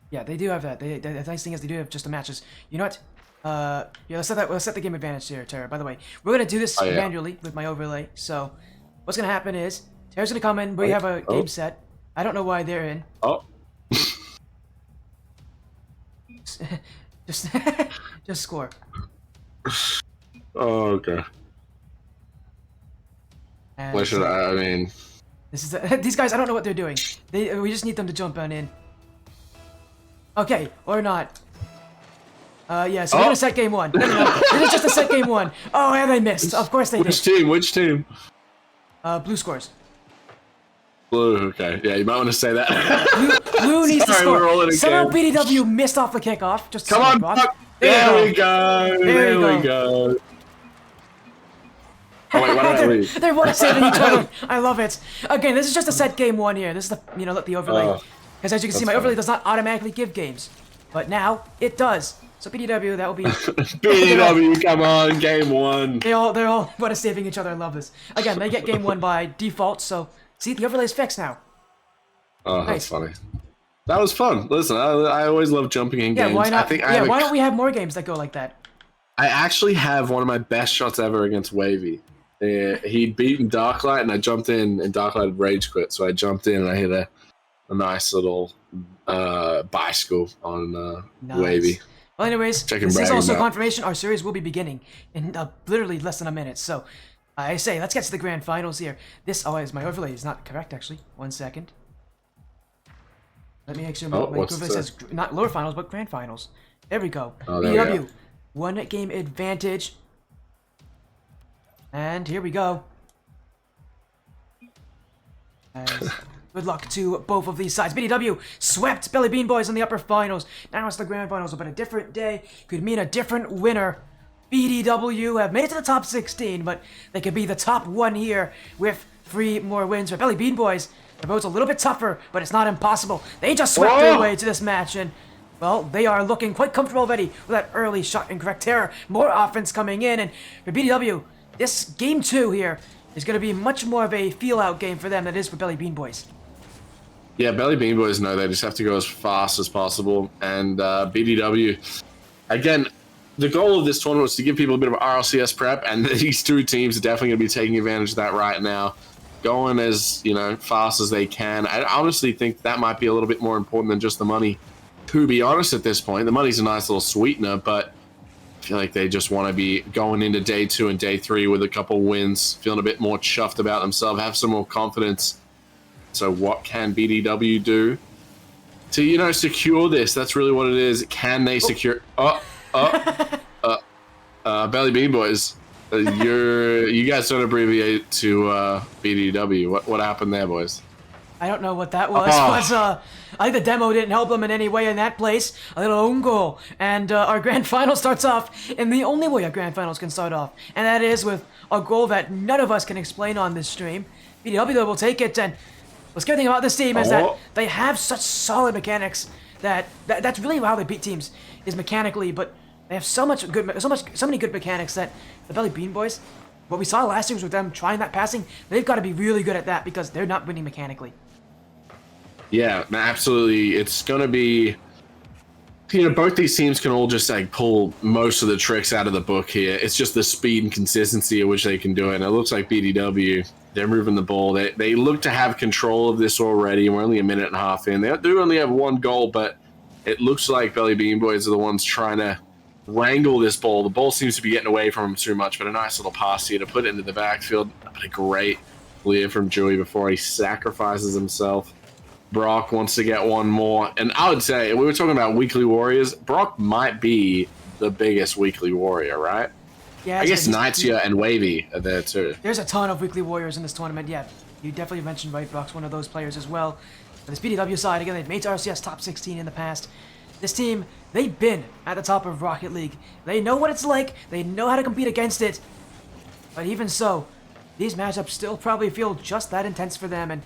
Yeah, they do have that. The nice thing is they do have just the matches. You know what? Yeah, let's set the game advantage here, Terra. By the way, we're gonna do this manually with my overlay. So, what's gonna happen is Terra's gonna come in. We have a game set. I don't know why they're in. Oh. just score. Oh, okay. And what should I mean? This is these guys. I don't know what they're doing. We just need them to jump on in. Okay, or not. Yeah. So we're gonna set game 1. No. This is just a set game 1. Oh, and they missed. Of course they did. Which team? Blue scores. Blue. Okay. Yeah, you might want to say that. Blue needs to score. Somehow game. BDW missed off the kickoff. Just come on, Buck. There we go. There we go. Oh, wait, why did I leave? They're one saving each other. I love it. Again, this is just a set game 1 here. This is the overlay. Because as you can see, my overlay does not automatically give games, but now it does. So BDW, that will be BDW. Come on, game 1. They're all what is saving each other. I love this. Again, they get game 1 by default. So see, the overlay is fixed now. Oh, that's funny. That was fun. Listen, I always love jumping in games. Why not? Why don't we have more games that go like that? I actually have one of my best shots ever against Wavy. He'd beaten Darklight, and I jumped in, and Darklight had rage quit. So I jumped in, and I hit a nice little bicycle on Wavy. Well, anyways, this is also confirmation. Our series will be beginning in literally less than a minute. So I say, let's get to the grand finals here. This is my overlay is not correct, actually. 1 second. Let me make sure my overlay says not lower finals, but grand finals. There we go. BW, 1 game advantage. And here we go. Good luck to both of these sides. BDW swept Belly Bean Boys in the upper finals. Now it's the grand finals, but a different day could mean a different winner. BDW have made it to the top 16, but they could be the top 1 here with 3 more wins. For Belly Bean Boys, the vote's a little bit tougher, but it's not impossible. They just swept their way to this match, and well, they are looking quite comfortable already with that early shot in Incorrect Terror. More offense coming in, and for BDW, this game 2 here is going to be much more of a feel-out game for them than it is for Belly Bean Boys. Yeah, Belly Bean Boys know they just have to go as fast as possible. And BDW, again, the goal of this tournament was to give people a bit of RLCS prep, and these 2 teams are definitely going to be taking advantage of that right now. Going as, fast as they can. I honestly think that might be a little bit more important than just the money. To be honest at this point, the money's a nice little sweetener, but I feel like they just want to be going into day 2 and day 3 with a couple wins, feeling a bit more chuffed about themselves, have some more confidence. So what can BDW do to, secure this? That's really what it is. Can they secure? Belly Bean Boys, you guys don't abbreviate to BDW. What happened there, boys? I don't know what that was, but I think the demo didn't help them in any way in that place. A little own goal. And our grand final starts off in the only way our grand finals can start off. And that is with a goal that none of us can explain on this stream. BDW, though, will take it. And what's good thing about this team is that they have such solid mechanics that's really how they beat teams, is mechanically. But they have so many good mechanics that the Belly Bean Boys, what we saw last year was with them trying that passing, they've got to be really good at that because they're not winning mechanically. Yeah, absolutely. It's going to be Both these teams can all just like pull most of the tricks out of the book here. It's just the speed and consistency at which they can do it. And it looks like BDW, they're moving the ball. They look to have control of this already. We're only a minute and a half in. They do only have one goal, but it looks like Belly Bean Boys are the ones trying to wrangle this ball. The ball seems to be getting away from them too much, but a nice little pass here to put it into the backfield. But a great clear from Dewey before he sacrifices himself. Brock wants to get one more. And I would say, we were talking about weekly warriors. Brock might be the biggest weekly warrior, right? Yeah, I guess Nightsia and Wavy are there too. There's a ton of weekly warriors in this tournament. Yeah, you definitely mentioned right. Brock's one of those players as well. On this BDW side, again, they've made RCS top 16 in the past. This team, they've been at the top of Rocket League. They know what it's like. They know how to compete against it. But even so, these matchups still probably feel just that intense for them, and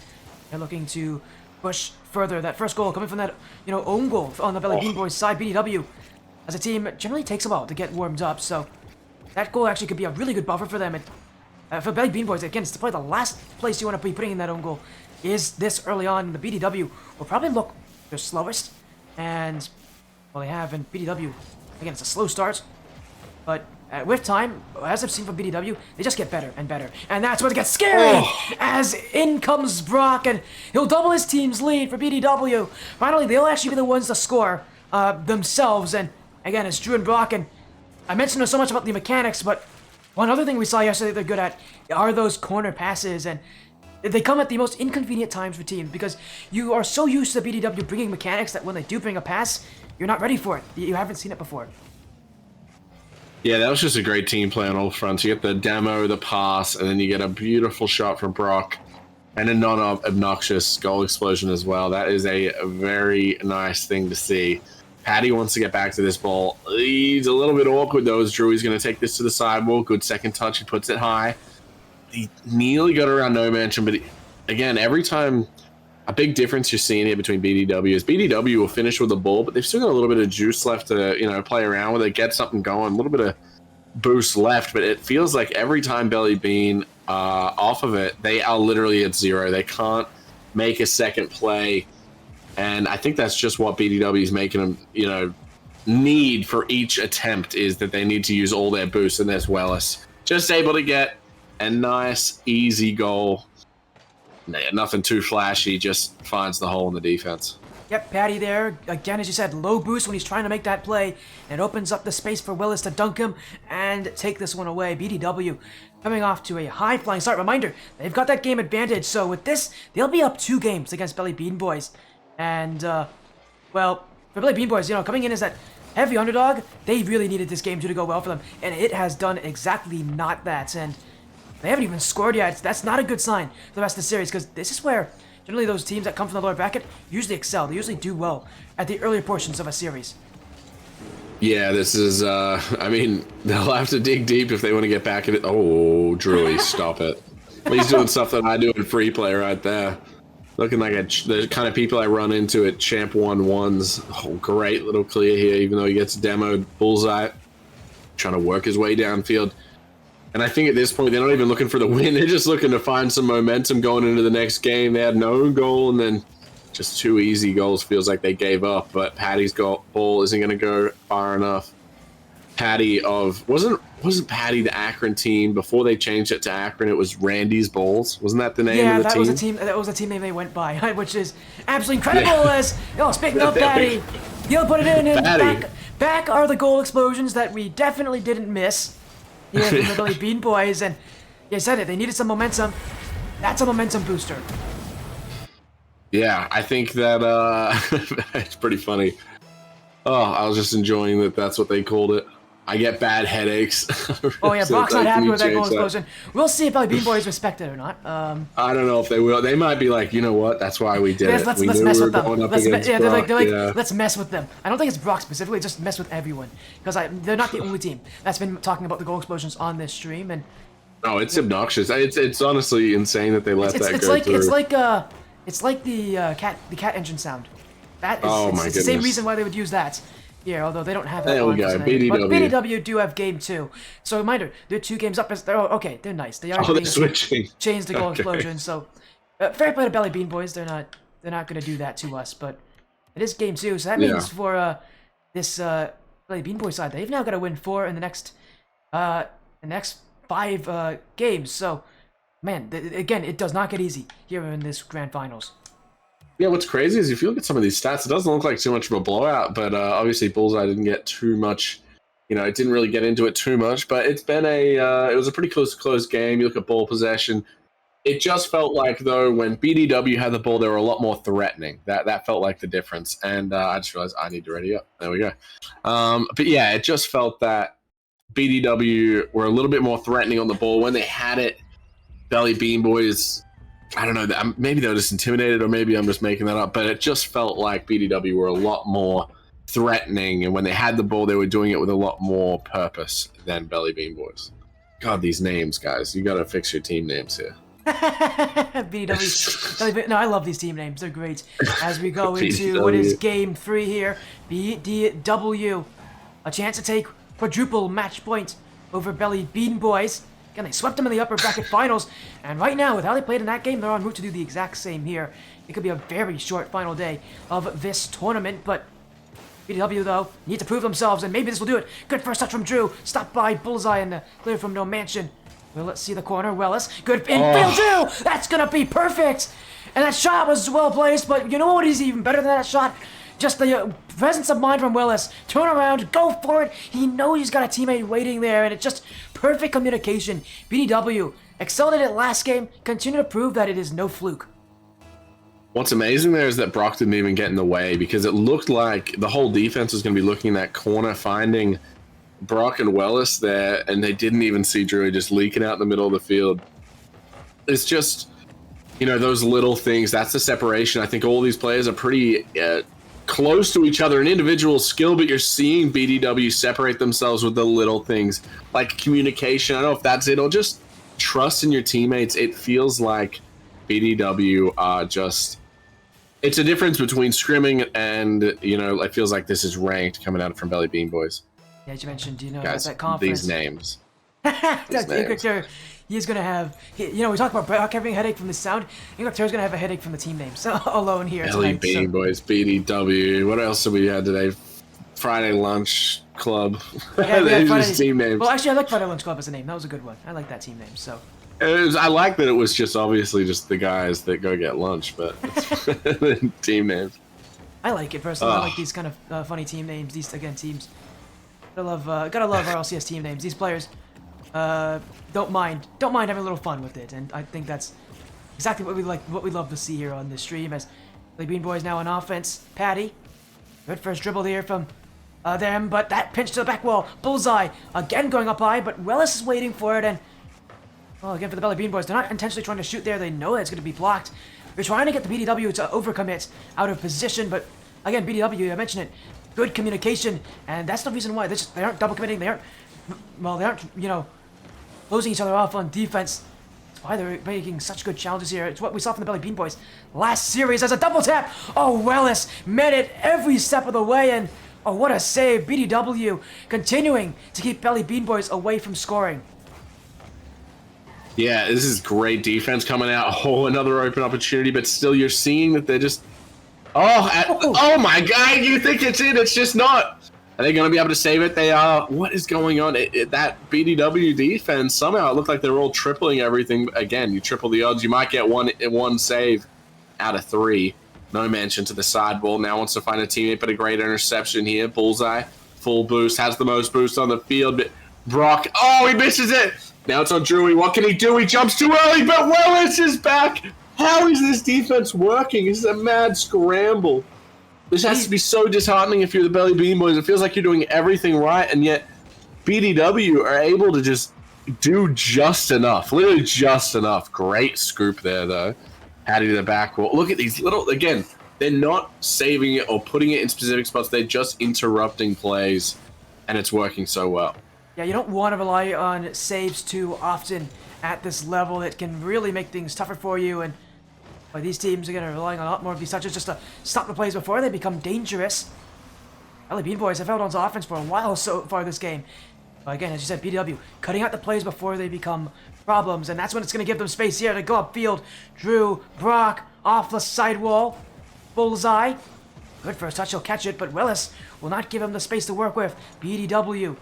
they're looking to push further. That first goal coming from that, own goal on the Belly Bean Boys side. BDW, as a team, generally takes a while to get warmed up, so that goal actually could be a really good buffer for them. And for Belly Bean Boys, again, it's probably the last place you want to be putting in that own goal is this early on. The BDW will probably look their slowest, and well, they have in BDW, again, it's a slow start, but with time, as I've seen from BDW, they just get better and better. And that's where it gets scary, as in comes Brock, and he'll double his team's lead for BDW. Finally, they'll actually be the ones to score themselves, and again, it's Drew and Brock, and I mentioned so much about the mechanics, but one other thing we saw yesterday they're good at are those corner passes, and they come at the most inconvenient times for teams, because you are so used to BDW bringing mechanics that when they do bring a pass, you're not ready for it. You haven't seen it before. Yeah, that was just a great team play on all fronts. You get the demo, the pass, and then you get a beautiful shot from Brock and a non-obnoxious goal explosion as well. That is a very nice thing to see. Patty wants to get back to this ball. He's a little bit awkward, though, as Drew. He's going to take this to the sidewall. Good second touch. He puts it high. He nearly got around no mention, but again, every time, a big difference you're seeing here between BDW is BDW will finish with the ball, but they've still got a little bit of juice left to, play around with it, get something going, a little bit of boost left, but it feels like every time Belly Bean off of it, they are literally at zero. They can't make a second play, and I think that's just what BDW is making them, need for each attempt, is that they need to use all their boost, and there's Wellis just able to get a nice, easy goal. Nothing too flashy, just finds the hole in the defense. Yep, Patty there, again, as you said, low boost when he's trying to make that play, and opens up the space for Willis to dunk him and take this one away. BDW coming off to a high-flying start. Reminder, they've got that game advantage, so with this, they'll be up 2 games against Belly Bean Boys. And, well, for Belly Bean Boys, coming in as that heavy underdog, they really needed this game to go well for them, and it has done exactly not that, and they haven't even scored yet. That's not a good sign for the rest of the series, because this is where generally those teams that come from the lower bracket usually excel. They usually do well at the earlier portions of a series. Yeah, this is, they'll have to dig deep if they want to get back at it. Oh, Drewy, stop it. He's doing stuff that I do in free play right there. Looking like the kind of people I run into at Champ 1-1s. Oh, great little clear here, even though he gets demoed. Bullseye, trying to work his way downfield. And I think at this point, they're not even looking for the win. They're just looking to find some momentum going into the next game. They had no own goal, and then just 2 easy goals. Feels like they gave up, but Patty's ball isn't going to go far enough. Patty wasn't Patty the Akron team before they changed it to Akron? It was Randy's Balls. Wasn't that the name of the team? That was the team name they went by, which is absolutely incredible. Yeah. Speaking of Patty, he'll put it in, and back are the goal explosions that we definitely didn't miss. Yeah, from the Belly Bean Boys, and you said it, they needed some momentum. That's a momentum booster. Yeah, I think that it's pretty funny. Oh, I was just enjoying that that's what they called it. I get bad headaches. Oh yeah, Brock's not happy with that goal explosion. We'll see if Belly Bean Boys respect it or not. I don't know if they will. They might be like, you know what? That's why we did it. Let's mess with them. Let's mess with them. I don't think it's Brock specifically. Just mess with everyone, because they're not the only team that's been talking about the goal explosions on this stream. And no, it's obnoxious. It's honestly insane that they let that go through. It's like the cat engine sound. That is it's the same reason why they would use that. Yeah, although they don't have that. There we go, BDW. But BDW do have game 2. So reminder, they're 2 games up. They're nice. They are they're switching. Change the goal explosion. So fair play to Belly Bean Boys. They're not going to do that to us. But it is game 2, so that means for this Belly Bean Boy side. They've now got to win 4 in the next 5 games. So, man, again, it does not get easy here in this grand finals. Yeah, what's crazy is if you look at some of these stats, it doesn't look like too much of a blowout, but obviously Bullseye didn't get too much, it didn't really get into it too much, but it's been it was a pretty close game. You look at ball possession. It just felt like, though, when BDW had the ball, they were a lot more threatening. That felt like the difference, and I just realized I need to ready up. There we go. But yeah, it just felt that BDW were a little bit more threatening on the ball. When they had it, Belly Bean Boys, I don't know, maybe they were just intimidated, or maybe I'm just making that up, but it just felt like BDW were a lot more threatening, and when they had the ball, they were doing it with a lot more purpose than Belly Bean Boys. God, these names, guys. You got to fix your team names here. BDW. No, I love these team names. They're great. As we go into what is game 3 here, BDW, a chance to take quadruple match point over Belly Bean Boys. Again, they swept them in the upper bracket finals, and right now, with how they played in that game, they're en route to do the exact same here. It could be a very short final day of this tournament, but BDW, though, need to prove themselves, and maybe this will do it. Good first touch from Drew. Stopped by Bullseye and clear from No Mansion. Well, let's see the corner. Wellis. Good infield, Drew! That's going to be perfect! And that shot was well placed, but you know what is even better than that shot? Just the presence of mind from Willis. Turn around, go for it. He knows he's got a teammate waiting there, and it's just perfect communication. BDW excelled at it last game. Continue to prove that it is no fluke. What's amazing there is that Brock didn't even get in the way, because it looked like the whole defense was going to be looking in that corner, finding Brock and Wellis there, and they didn't even see Drew just leaking out in the middle of the field. It's just, those little things. That's the separation. I think all these players are pretty close to each other in individual skill, but you're seeing BDW separate themselves with the little things like communication. I don't know if that's it, or just trust in your teammates. It feels like BDW are just, it's a difference between scrimming and, it feels like this is ranked coming out from Belly Bean Boys. Yeah, as you mentioned, Guys, that confidence. these names. IncorrectTerror, he's going to have, we talk about Brock having a headache from the sound. IncorrectTerror's going to have a headache from the team names alone here Belly tonight. Bean Boys, BDW. What else have we had today? Friday Lunch Club. Yeah, There's team names. Well, actually, I like Friday Lunch Club as a name. That was a good one. I like that team name, so. I like that it was just obviously just the guys that go get lunch, but it's team names. I like it personally. I like these kind of funny team names. These, again, teams. Gotta love rlcs team names. These players don't mind having a little fun with it, and I think that's exactly what we love to see here on this stream. As the Bean Boys now on offense. Patty, good first dribble here from them, but that pinch to the back wall. Bullseye again going up high, but Wellis is waiting for it, and well, again for the Belly Bean Boys, they're not intentionally trying to shoot there. They know that it's going to be blocked. They're trying to get the BDW to overcommit out of position, but again, BDW, I mentioned it. Good communication, and that's the reason why they aren't double committing. They aren't closing each other off on defense. That's why they're making such good challenges here. It's what we saw from the Belly Bean Boys last series as a double tap. Oh, Wellis met it every step of the way, and oh, what a save! BDW continuing to keep Belly Bean Boys away from scoring. Yeah, this is great defense coming out. Oh, another open opportunity, but still you're seeing that they're just... Oh my God, you think it's in, it's just not. Are they going to be able to save it? They are. What is going on? That BDW defense, somehow it looked like they were all tripling everything. Again, you triple the odds. You might get one save out of 3. No mention to the side ball. Now wants to find a teammate, but a great interception here. Bullseye, full boost, has the most boost on the field. But Brock, he misses it. Now it's on Drewy. What can he do? He jumps too early, but Wellis is back. How is this defense working? This is a mad scramble. This has to be so disheartening if you're the Belly Bean Boys. It feels like you're doing everything right, and yet BDW are able to just do just enough. Literally just enough. Great scoop there, though. Hattie to the back wall. Look at these little... Again, they're not saving it or putting it in specific spots. They're just interrupting plays, and it's working so well. Yeah, you don't want to rely on saves too often at this level. It can really make things tougher for you, and these teams are going to relying on a lot more of these touches just to stop the plays before they become dangerous. Belly Bean Boys have held on to offense for a while so far this game. But again, as you said, BDW cutting out the plays before they become problems, and that's when it's going to give them space here to go upfield. Drew, Brock, off the sidewall. Bullseye. Good first touch, he'll catch it, but Willis will not give him the space to work with. BDW,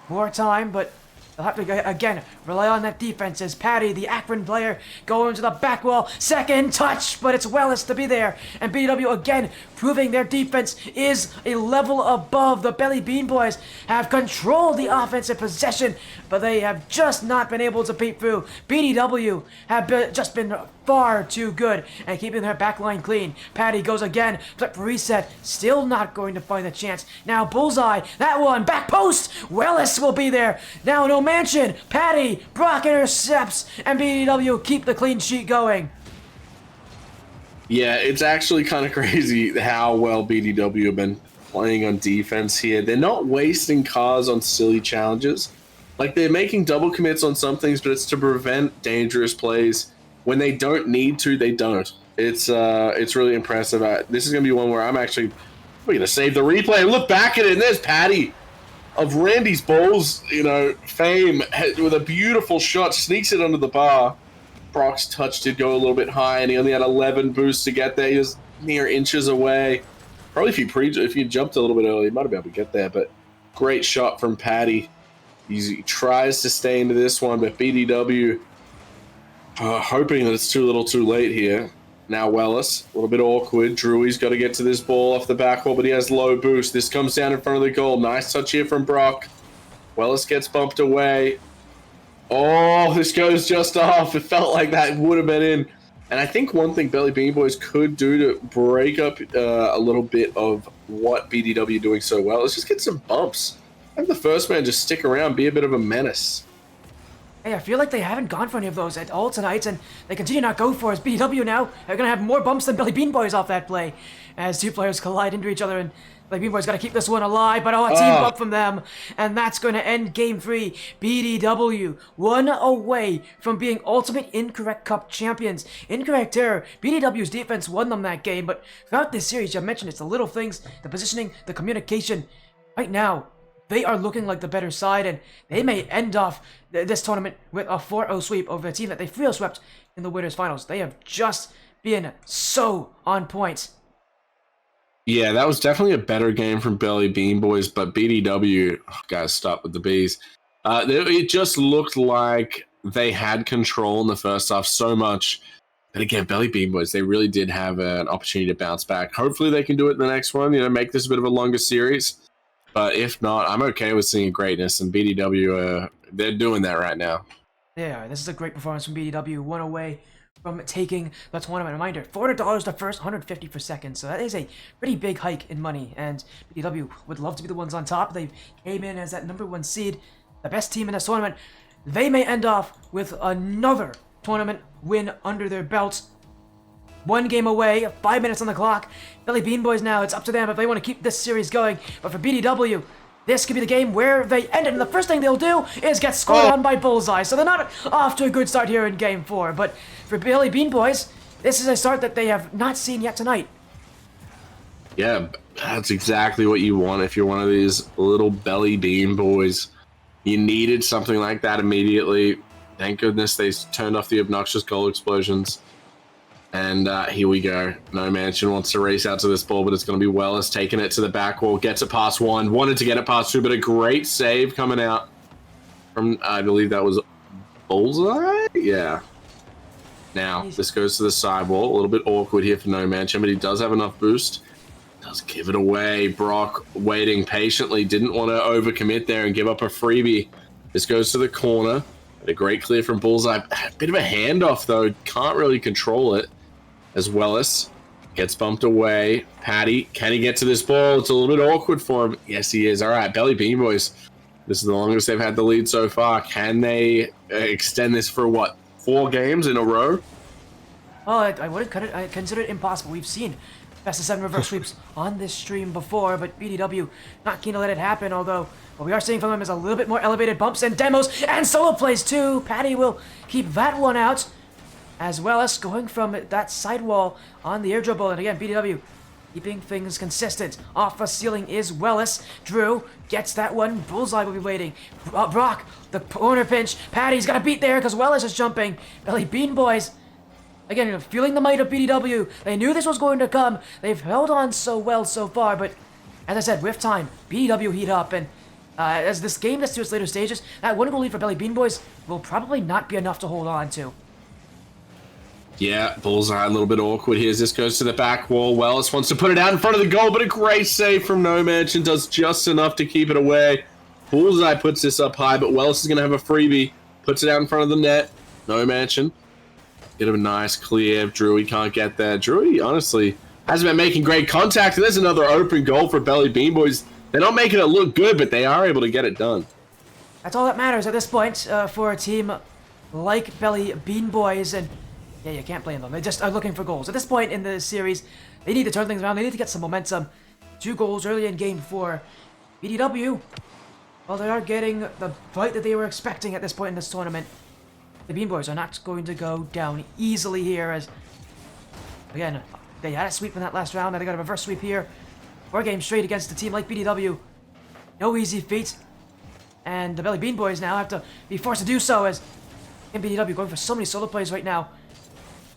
more time, but they'll have to, again, rely on that defense as Patty, the Akron player, going to the back wall. Second touch, but it's Willis to be there. And BDW, again, proving their defense is a level above. The Belly Bean Boys have controlled the offensive possession, but they have just not been able to beat through. BDW have just been far too good at keeping their back line clean. Patty goes again, flip reset, still not going to find the chance. Now Bullseye, that one, back post, Willis will be there. Now no mansion, Patty, Brock intercepts, and BDW keep the clean sheet going. Yeah, it's actually kind of crazy how well BDW have been playing on defense here. They're not wasting cars on silly challenges. Like, they're making double commits on some things, but it's to prevent dangerous plays. When they don't need to, they don't. It's really impressive. This is going to be one where I'm actually going to save the replay and look back at it, and there's Patty of Randy's Balls, fame, with a beautiful shot, sneaks it under the bar. Brock's touch did go a little bit high, and he only had 11 boosts to get there. He was mere inches away. Probably if you jumped a little bit early, you might have been able to get there, but great shot from Patty. He tries to stay into this one, but BDW hoping that it's too little too late here. Now Wellis, a little bit awkward. Drewy's got to get to this ball off the back wall, but he has low boost. This comes down in front of the goal. Nice touch here from Brock. Wellis gets bumped away. Oh, this goes just off. It felt like that would have been in. And I think one thing Belly Bean Boys could do to break up a little bit of what BDW doing so well is just get some bumps. Have the first man just stick around, be a bit of a menace. Hey, I feel like they haven't gone for any of those at all tonight, and they continue to not go for it. BDW now are going to have more bumps than Belly Bean Boys off that play as two players collide into each other, and Belly Bean Boys got to keep this one alive, but a team bump from them, and that's going to end Game 3. BDW, one away from being Ultimate Incorrect Cup champions. Incorrect Terror, BDW's defense won them that game, but throughout this series, I mentioned it's the little things, the positioning, the communication. Right now, they are looking like the better side, and they may end off this tournament with a 4-0 sweep over a team that they 3-0 swept in the winners finals. They have just been so on point. Yeah, that was definitely a better game from Belly Bean Boys, but BDW, guys, stop with the Bs. It just looked like they had control in the first half so much. But again, Belly Bean Boys, they really did have an opportunity to bounce back. Hopefully they can do it in the next one, make this a bit of a longer series. But if not, I'm okay with seeing greatness, and BDW, they're doing that right now. Yeah, this is a great performance from BDW, one away from taking the tournament. Reminder, $400 the first, $150 for second, so that is a pretty big hike in money, and BDW would love to be the ones on top. They came in as that #1 seed, the best team in this tournament. They may end off with another tournament win under their belts. One game away, 5 minutes on the clock. Belly Bean Boys now, it's up to them if they want to keep this series going. But for BDW, this could be the game where they end it. And the first thing they'll do is get scored on by Bullseye. So they're not off to a good start here in Game 4. But for Belly Bean Boys, this is a start that they have not seen yet tonight. Yeah, that's exactly what you want if you're one of these little Belly Bean Boys. You needed something like that immediately. Thank goodness they turned off the obnoxious goal explosions. And here we go. No Mansion wants to race out to this ball, but it's going to be Wellis taking it to the back wall. Gets it past one. Wanted to get it past two, but a great save coming out from, I believe that was Bullseye? Yeah. Now, this goes to the sidewall. A little bit awkward here for No Mansion, but he does have enough boost. Does give it away. Brock waiting patiently. Didn't want to overcommit there and give up a freebie. This goes to the corner. A great clear from Bullseye. Bit of a handoff, though. Can't really control it. As Wellis gets bumped away. Patty, can he get to this ball? It's a little bit awkward for him. Yes, he is. All right, Belly Bean Boys. This is the longest they've had the lead so far. Can they extend this for, 4 games in a row? Well, I wouldn't consider it impossible. We've seen best of 7 reverse sweeps on this stream before, but BDW not keen to let it happen, although what we are seeing from them is a little bit more elevated bumps and demos and solo plays too. Patty will keep that one out, as well as going from that sidewall on the air dribble. And again, BDW keeping things consistent. Off the ceiling is Wellis. Drew gets that one. Bullseye will be waiting. Brock, the corner pinch. Patty's got a beat there because Wellis is jumping. Belly Bean Boys Again, feeling the might of BDW. They knew this was going to come. They've held on so well so far, but as I said, with time, BDW heat up, and as this game gets to its later stages, that one goal lead for Belly Bean Boys will probably not be enough to hold on to. Yeah, Bullseye a little bit awkward here as this goes to the back wall. Wells wants to put it out in front of the goal, but a great save from No Mansion does just enough to keep it away. Bullseye puts this up high, but Wells is going to have a freebie. Puts it out in front of the net. No Mansion. Get a nice clear. Drewy can't get there. Drewy, honestly, hasn't been making great contact. And there's another open goal for Belly Bean Boys. They're not making it look good, but they are able to get it done. That's all that matters at this point for a team like Belly Bean Boys, and yeah, you can't blame them. They just are looking for goals. At this point in the series, they need to turn things around. They need to get some momentum. 2 goals early in game 4. BDW, well, they are getting the fight that they were expecting at this point in this tournament. The Bean Boys are not going to go down easily here, as, again, they had a sweep in that last round. Now they got a reverse sweep here. 4 games straight against a team like BDW. No easy feat. And the Belly Bean Boys now have to be forced to do so, as in BDW going for so many solo plays right now.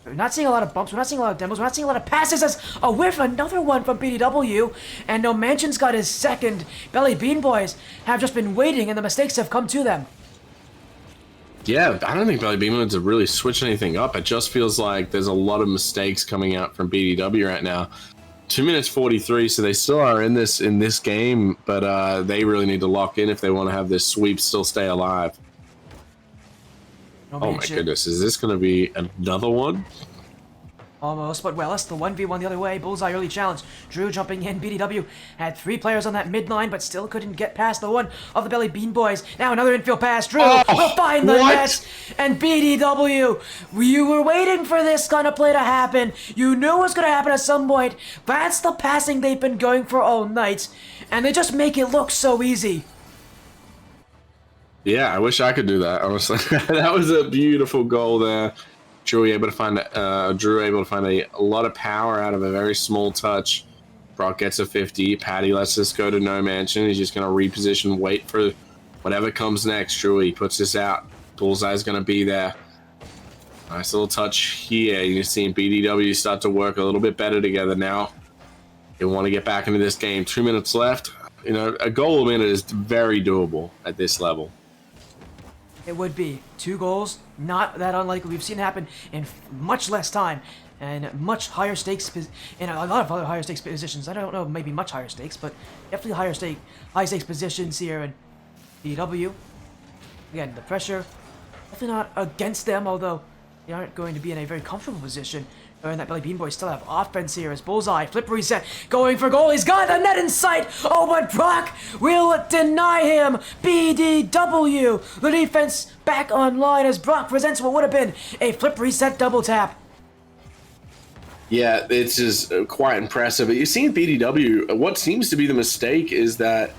We're not seeing a lot of bumps, we're not seeing a lot of demos, we're not seeing a lot of passes, as a whiff, another one from BDW, and No Mansion's got his second. Belly Bean Boys have just been waiting, and the mistakes have come to them. Yeah, I don't think Belly Bean Boys have really switched anything up. It just feels like there's a lot of mistakes coming out from BDW right now. 2 minutes 43, so they still are in this game, but they really need to lock in if they want to have this sweep still stay alive. Oh my goodness, is this going to be another one? Almost, but well, that's the 1v1 the other way. Bullseye early challenge. Drew jumping in. BDW had 3 players on that midline, but still couldn't get past the one of the Belly Bean Boys. Now another infield pass. Drew will find the net. And BDW, you were waiting for this kind of play to happen. You knew it was going to happen at some point. That's the passing they've been going for all night. And they just make it look so easy. Yeah, I wish I could do that, honestly. That was a beautiful goal there. Drew able to find a lot of power out of a very small touch. Brock gets a 50. Patty lets this go to No Mansion. He's just going to reposition, wait for whatever comes next. Drew puts this out. Bullseye's going to be there. Nice little touch here. You're seeing BDW start to work a little bit better together now. They want to get back into this game. 2 minutes left. You know, a goal a minute is very doable at this level. It would be 2 goals, not that unlikely. We've seen it happen in much less time and much higher stakes in a lot of other higher stakes positions. I don't know, maybe much higher stakes, but definitely high stakes positions here in BW. Again, the pressure definitely not against them, although they aren't going to be in a very comfortable position. And that Belly Bean Boys still have offense here as Bullseye, flip reset, going for goal. He's got the net in sight. Oh, but Brock will deny him. BDW, the defense back online as Brock presents what would have been a flip reset double tap. Yeah, it's just quite impressive. But you see in BDW, what seems to be the mistake is that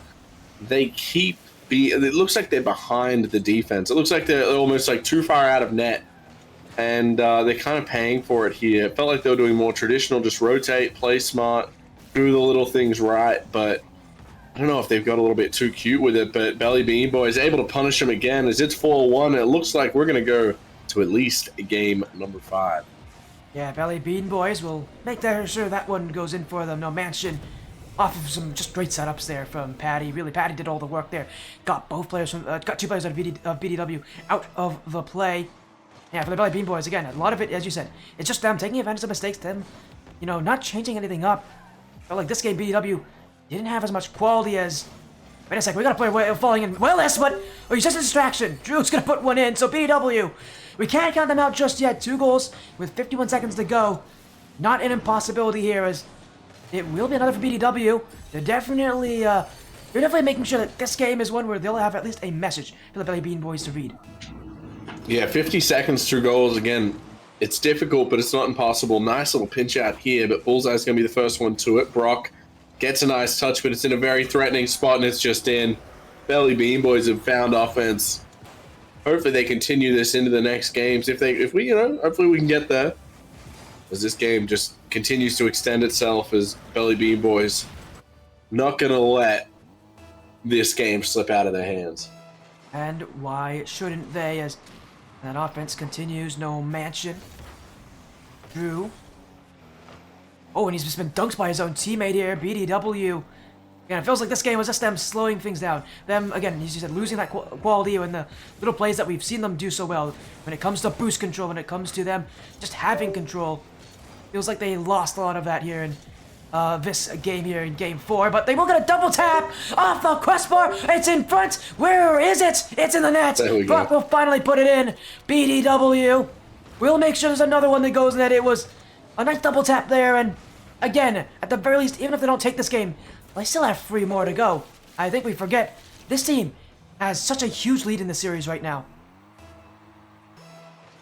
they keep it looks like they're behind the defense. It looks like they're almost like too far out of net. And they're kind of paying for it here. It felt like they were doing more traditional, just rotate, play smart, do the little things right. But I don't know if they've got a little bit too cute with it. But Belly Bean Boy is able to punish them again as it's 4-1. It looks like we're going to go to at least game number 5. Yeah, Belly Bean Boys will make sure that one goes in for them. No Mansion off of some just great setups there from Patty. Really, Patty did all the work there. Got 2 players out of BDW out of the play. Yeah, for the Belly Bean Boys, again, a lot of it, as you said, it's just them taking advantage of mistakes, them, you know, not changing anything up. But like this game, BDW didn't have as much quality as... Wait a second, we gotta play falling in. Well, yes, but... Oh, he's just a distraction. Drew's gonna put one in, so BDW, we can't count them out just yet. 2 goals with 51 seconds to go. Not an impossibility here, as it will be another for BDW. They're definitely making sure that this game is one where they'll have at least a message for the Belly Bean Boys to read. Yeah, 50 seconds, 2 goals. Again, it's difficult, but it's not impossible. Nice little pinch out here, but Bullseye's going to be the first one to it. Brock gets a nice touch, but it's in a very threatening spot, and it's just in. Belly Bean Boys have found offense. Hopefully they continue this into the next games. Hopefully we can get there. As this game just continues to extend itself as Belly Bean Boys not going to let this game slip out of their hands. And why shouldn't they, as that offense continues? No Mansion Drew. Oh, and he's just been dunked by his own teammate here, BDW. Again, it feels like this game was just them slowing things down. Them, again, as you said, losing that quality and the little plays that we've seen them do so well. When it comes to boost control, when it comes to them just having control. Feels like they lost a lot of that here in this game here in Game 4. But they will get a double tap off the quest bar. It's in front. Where is it? It's in the net. Brock will finally put it in. BDW will make sure there's another one that goes in that. It was a nice double tap there. And again, at the very least, even if they don't take this game, they still have 3 more to go. I think we forget this team has such a huge lead in the series right now.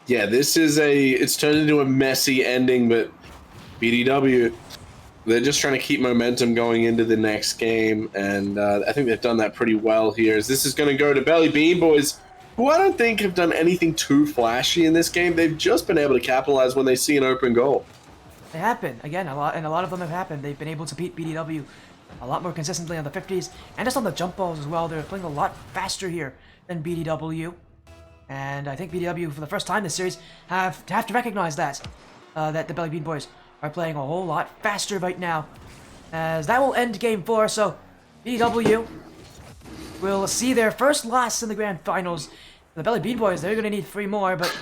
Yeah, it's turned into a messy ending, but BDW, they're just trying to keep momentum going into the next game, and I think they've done that pretty well here. As this is going to go to Belly Bean Boys, who I don't think have done anything too flashy in this game. They've just been able to capitalize when they see an open goal. They have been, again, a lot of them have happened. They've been able to beat BDW a lot more consistently on the 50s, and just on the jump balls as well. They're playing a lot faster here than BDW. And I think BDW, for the first time this series, have to recognize that. That the Belly Bean Boys are playing a whole lot faster right now. As that will end Game 4, so BDW will see their first loss in the Grand Finals. The Belly Bean Boys, they're going to need 3 more, but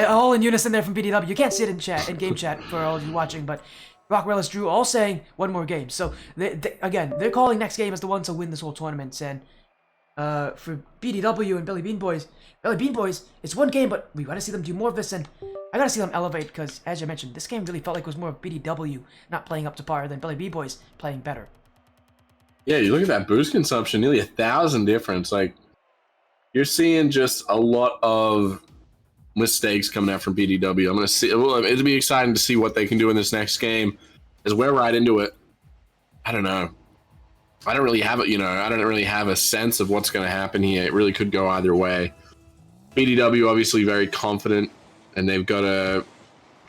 all in unison there from BDW. You can't see it in game chat for all of you watching, but Brock, Relish, Drew all saying 1 more game. So, again, they're calling next game as the one to win this whole tournament. And for BDW and Belly Bean Boys, it's 1 game, but we got to see them do more of this, and I got to see them elevate, because, as you mentioned, this game really felt like it was more of BDW not playing up to par than Belly Bean Boys playing better. Yeah, you look at that boost consumption, nearly 1,000 difference. Like, you're seeing just a lot of mistakes coming out from BDW. I'm gonna see. It'll be exciting to see what they can do in this next game, as we're right into it. I don't know. I don't really have it. I don't really have a sense of what's going to happen here. It really could go either way. BDW obviously very confident, and they've got to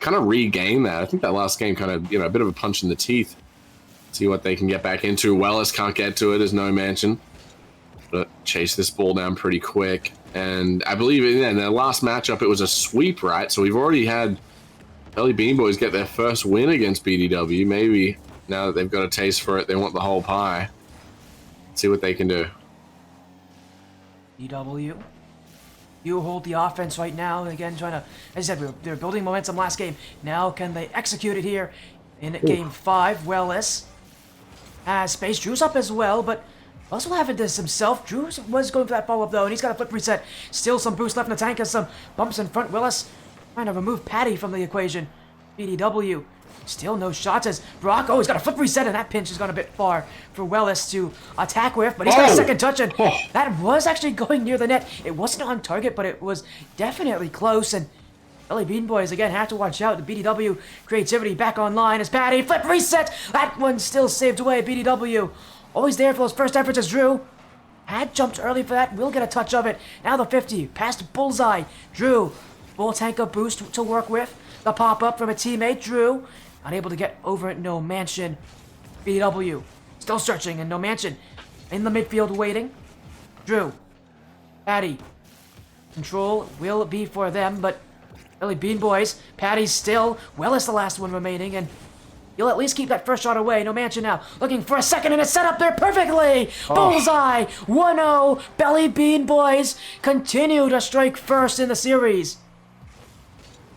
kind of regain that. I think that last game kind of a bit of a punch in the teeth. See what they can get back into. Wellis can't get to it as no mention, but chase this ball down pretty quick. And I believe in the last matchup, it was a sweep, right? So we've already had Belly Bean Boys get their first win against BDW. Maybe now that they've got a taste for it, they want the whole pie. Let's see what they can do. BDW, you hold the offense right now. And again, trying to, as I said, they're building momentum last game. Now can they execute it here in Game 5? Wellis has space. Drew's up as well, but also having this himself. Drew was going for that follow-up though, and he's got a flip reset. Still some boost left in the tank, has some bumps in front. Willis trying to remove Patty from the equation. BDW, still no shots as Brock, he's got a flip reset, and that pinch has gone a bit far for Willis to attack with, but he's got a second touch, and that was actually going near the net. It wasn't on target, but it was definitely close, and Belly Bean Boys, again, have to watch out. The BDW creativity back online as Patty, flip reset! That one's still saved away. BDW always there for those first efforts as Drew had jumped early for that, will get a touch of it. Now the 50, past Bullseye. Drew, full tank of boost to work with. The pop-up from a teammate, Drew, unable to get over it, no mansion. BDW, still searching, and no mansion in the midfield waiting. Drew, Patty, control will be for them, but Belly Bean Boys, Patty's still, Willis the last one remaining, and you'll at least keep that first shot away. No mansion now. Looking for a second, and it's set up there perfectly. Bullseye. 1-0. Belly Bean Boys continue to strike first in the series.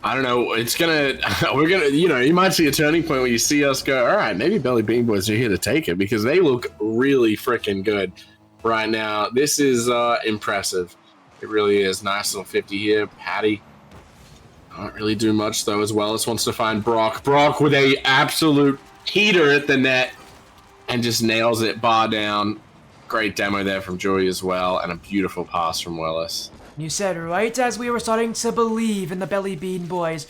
I don't know. We're gonna, you might see a turning point where you see us go, all right, maybe Belly Bean Boys are here to take it, because they look really freaking good right now. This is impressive. It really is. Nice little 50 here. Patty. Can't really do much though as well. This wants to find Brock. Brock with a absolute heater at the net and just nails it, bar down. Great demo there from Joey as well, and a beautiful pass from Willis. You said right as we were starting to believe in the Belly Bean Boys,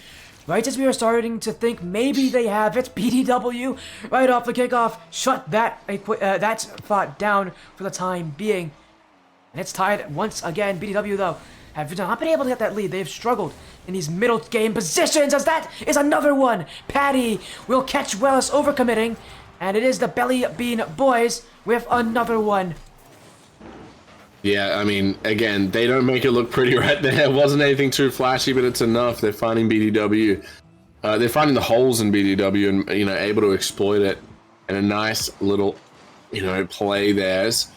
right as we were starting to think maybe they have it, BDW right off the kickoff shut that spot down for the time being, and it's tied once again. BDW though have not been able to get that lead. They've struggled in these middle game positions, as that is another one. Patty will catch Wellis overcommitting, and it is the Belly Bean Boys with another one. Yeah, I mean, again, they don't make it look pretty right there. It wasn't anything too flashy, but it's enough. They're finding BDW They're finding the holes in BDW and, you know, able to exploit it. And a nice little, you know, play theirs.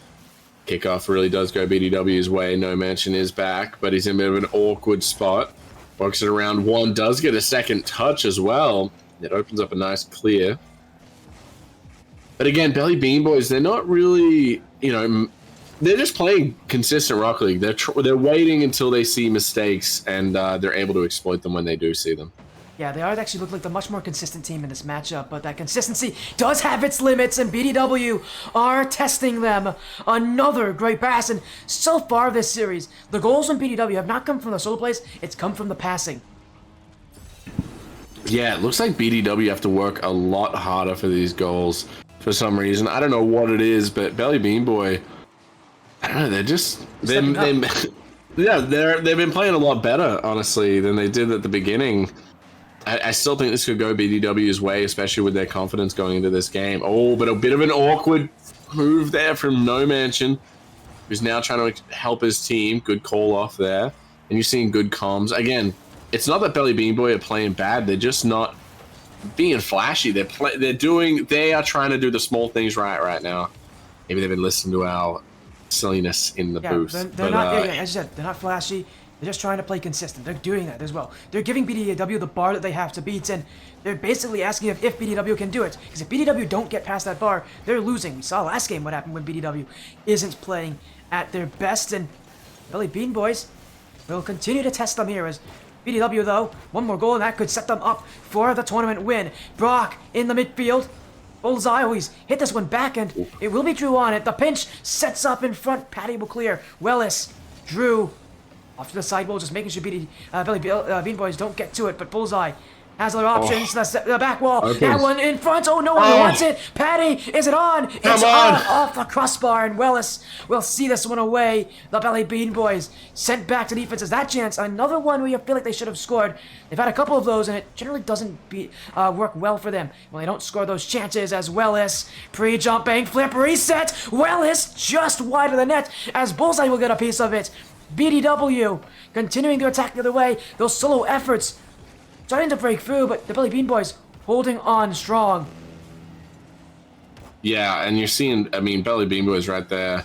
Kickoff really does go BDW's way. No Mansion is back, but he's in a bit of an awkward spot. Works it around one, does get a second touch as well. It opens up a nice clear. But again, Belly Bean Boys, they're not really, you know, they're just playing consistent Rocket League. They're waiting until they see mistakes, and they're able to exploit them when they do see them. Yeah, they are actually look like the much more consistent team in this matchup, but that consistency does have its limits, and BDW are testing them. Another great pass, and so far this series, the goals from BDW have not come from the solo plays, it's come from the passing. Yeah, it looks like BDW have to work a lot harder for these goals for some reason. I don't know what it is, but Belly Bean Boy, I don't know, they're just... yeah, they've been playing a lot better, honestly, than they did at the beginning. I still think this could go BDW's way, especially with their confidence going into this game. Oh, but a bit of an awkward move there from No Mansion, who's now trying to help his team. Good call off there. And you're seeing good comms. Again, it's not that Belly Bean Boy are playing bad. They're just not being flashy. They are trying to do the small things right now. Maybe they've been listening to our silliness in the booth. They're not, as you said, they're not flashy. They're just trying to play consistent. They're doing that as well. They're giving BDW the bar that they have to beat, and they're basically asking if BDW can do it. Because if BDW don't get past that bar, they're losing. We saw last game what happened when BDW isn't playing at their best, and Belly Bean Boys will continue to test them here as BDW, though, one more goal, and that could set them up for the tournament win. Brock in the midfield. Bullseye, he's hit this one back, and it will be Drew on it. The pinch sets up in front. Patty will clear. Wellis, Drew, off to the sidewall, just making sure Belly Bean Boys don't get to it, but Bullseye has other options. The back wall, that one in front. Oh, no one wants it. Patty, is it on? It's on off the crossbar, and Wellis will see this one away. The Belly Bean Boys sent back to defense as that chance. Another one where you feel like they should have scored. They've had a couple of those, and it generally doesn't work well for them when they don't score those chances. As Wellis pre-jumping, flip, reset. Wellis just wide of the net as Bullseye will get a piece of it. BDW continuing to attack the other way. Those solo efforts starting to break through, but the Belly Bean Boys holding on strong. Yeah, and you're seeing, I mean, Belly Bean Boys right there.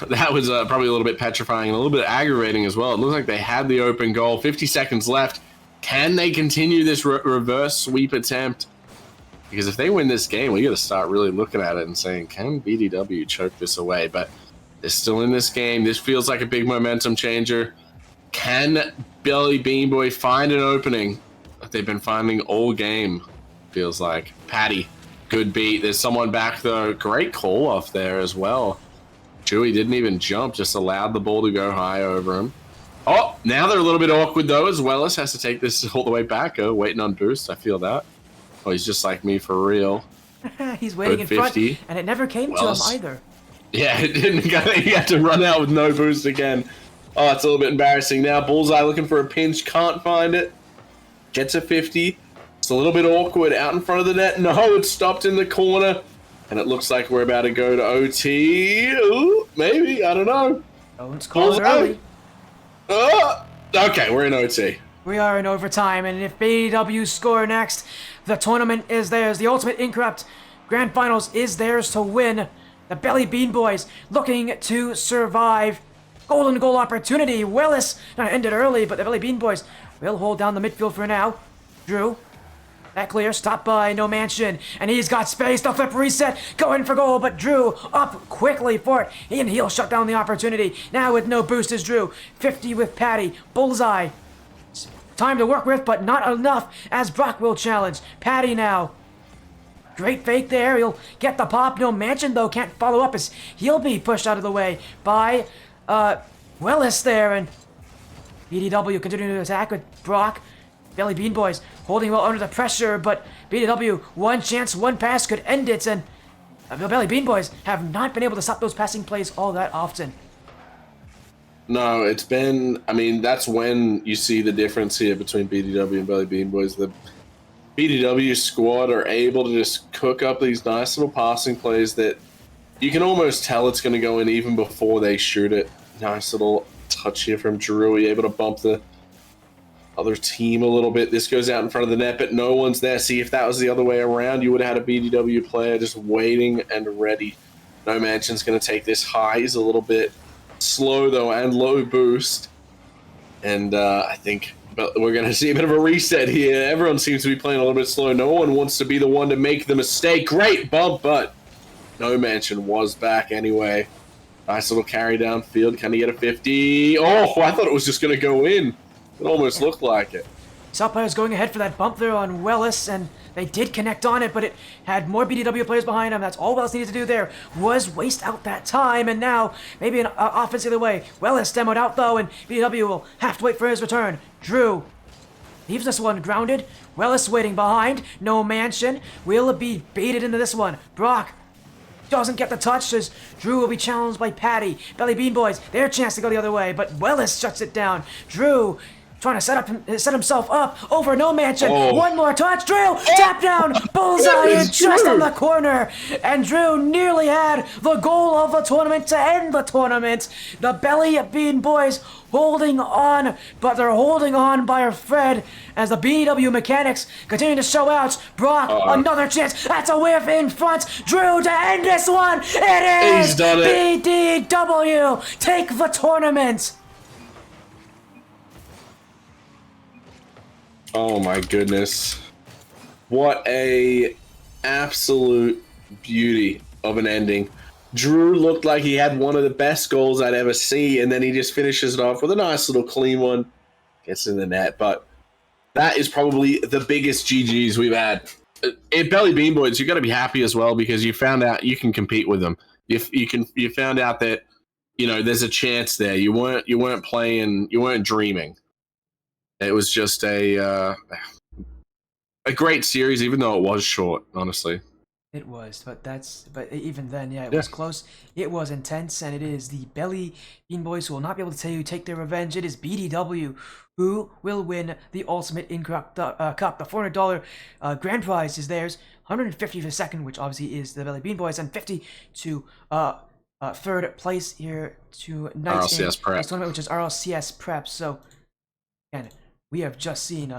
That was probably a little bit petrifying and a little bit aggravating as well. It looks like they had the open goal. 50 seconds left. Can they continue this reverse sweep attempt? Because if they win this game, we got to start really looking at it and saying, can BDW choke this away? But they're still in this game. This feels like a big momentum changer. Can Belly Bean Boy find an opening that they've been finding all game? Feels like. Patty, good beat. There's someone back though. Great call off there as well. Chewy didn't even jump, just allowed the ball to go high over him. Oh, now they're a little bit awkward though, as Wellis has to take this all the way back. Oh, waiting on boost. I feel that. Oh, he's just like me for real. He's waiting in front, and it never came to him either. Yeah, it didn't. He had to run out with no boost again. Oh, it's a little bit embarrassing now. Bullseye looking for a pinch, can't find it. Gets a 50. It's a little bit awkward out in front of the net. No, it's stopped in the corner. And it looks like we're about to go to OT. Ooh, maybe, I don't know. Oh, it's called early. Okay, we're in OT. We are in overtime, and if BDW score next, the tournament is theirs. The Ultimate Incorrect Grand Finals is theirs to win. The Belly Bean Boys looking to survive. Golden goal opportunity. Willis ended early, but the Belly Bean Boys will hold down the midfield for now. Drew, that clear, stopped by No Mansion, and he's got space. The flip reset, going for goal, but Drew up quickly for it, and he'll shut down the opportunity. Now with no boost is Drew. 50 with Patty. Bullseye. Time to work with, but not enough as Brock will challenge. Patty now. Great fake there. He'll get the pop. No Mansion, though, can't follow up as he'll be pushed out of the way by Willis there. And BDW continuing to attack with Brock. Belly Bean Boys holding well under the pressure, but BDW, one chance, one pass could end it. And the Belly Bean Boys have not been able to stop those passing plays all that often. No, it's been, I mean, that's when you see the difference here between BDW and Belly Bean Boys. The BDW squad are able to just cook up these nice little passing plays that you can almost tell it's going to go in even before they shoot it. Nice little touch here from Drew, able to bump the other team a little bit. This goes out in front of the net, but no one's there. See, if that was the other way around, you would have had a BDW player just waiting and ready. No Mansion's going to take this high. He's a little bit slow, though, and low boost. And I think we're going to see a bit of a reset here. Everyone seems to be playing a little bit slow. No one wants to be the one to make the mistake. Great bump, but No Mansion was back anyway. Nice little carry downfield. Can he get a 50? Oh, I thought it was just going to go in. It almost looked like it. South players going ahead for that bump there on Wellis, and they did connect on it, but it had more BDW players behind him. That's all Wellis needed to do there, was waste out that time, and now maybe an offense either way. Wellis demoed out, though, and BDW will have to wait for his return. Drew leaves this one grounded. Wellis waiting behind. No Mansion will be baited into this one. Brock doesn't get the touch as Drew will be challenged by Patty. Belly Bean Boys, their chance to go the other way, but Wellis shuts it down. Drew trying to set himself up over No Mansion. Oh. One more touch. Drew, tap down, bullseye, and just on the corner. And Drew nearly had the goal of the tournament to end the tournament. The Belly Bean Boys holding on, but they're holding on by a thread as the BW mechanics continue to show out. Brock, another chance. That's a whiff in front. Drew to end this one. It is He's done it. BDW. Take the tournament. Oh my goodness. What a absolute beauty of an ending. Drew looked like he had one of the best goals I'd ever see, and then he just finishes it off with a nice little clean one. Gets in the net, but that is probably the biggest GGs we've had. At Belly Bean Boys, you got to be happy as well because you found out you can compete with them. You found out that there's a chance there. You weren't playing, you weren't dreaming. It was just a great series, even though it was short, honestly. It was, but even then, yeah, it was close. It was intense, and it is the Belly Bean Boys who will not be able to take their revenge. It is BDW who will win the Ultimate Incorrect Cup. The $400 grand prize is theirs, 150 for second, which obviously is the Belly Bean Boys, and 50 to third place here tonight's RLCS Prep, tournament, which is RLCS Prep. So, again, we have just seen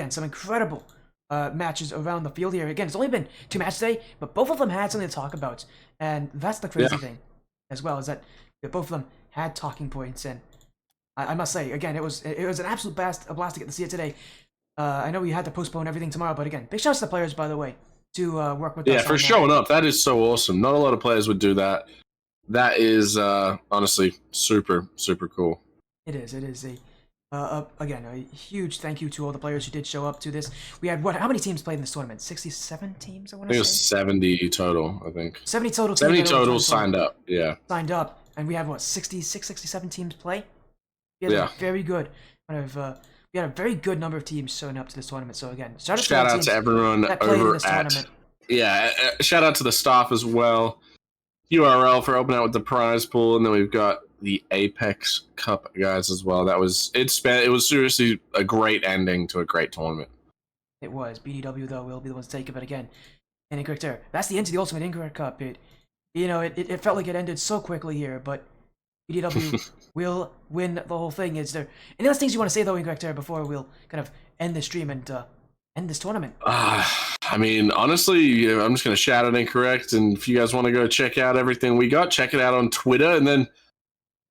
some incredible matches around the field here. Again, it's only been 2 matches today, but both of them had something to talk about, and that's the crazy thing as well, is that both of them had talking points. And I must say, again, it was an absolute blast to get to see it today. I know we had to postpone everything tomorrow, but again, big shouts to the players, by the way, to work with us. Yeah, for showing up. That is so awesome. Not a lot of players would do that. That is honestly super, super cool. It is again, a huge thank you to all the players who did show up to this. We had how many teams played in this tournament? 67 teams, I want to say? It was 70 total, I think. 70 total. 70 total signed up, yeah. Signed up, and we had, 66, 67 teams play? Yeah. Very good. We had a very good number of teams showing up to this tournament. So again, shout out to everyone over at... Yeah, shout out to the staff as well. URL for opening out with the prize pool, and then we've got the Apex Cup guys as well. It was seriously a great ending to a great tournament. It was. BDW though will be the ones to take it, but again, an IncorrectTerror. That's the end of the Ultimate Incorrect Cup. It felt like it ended so quickly here, but BDW will win the whole thing. Is there any other things you want to say though, IncorrectTerror, before we'll kind of end the stream and end this tournament? I mean, honestly, I'm just going to shout out Incorrect, and if you guys want to go check out everything we got, check it out on Twitter, and then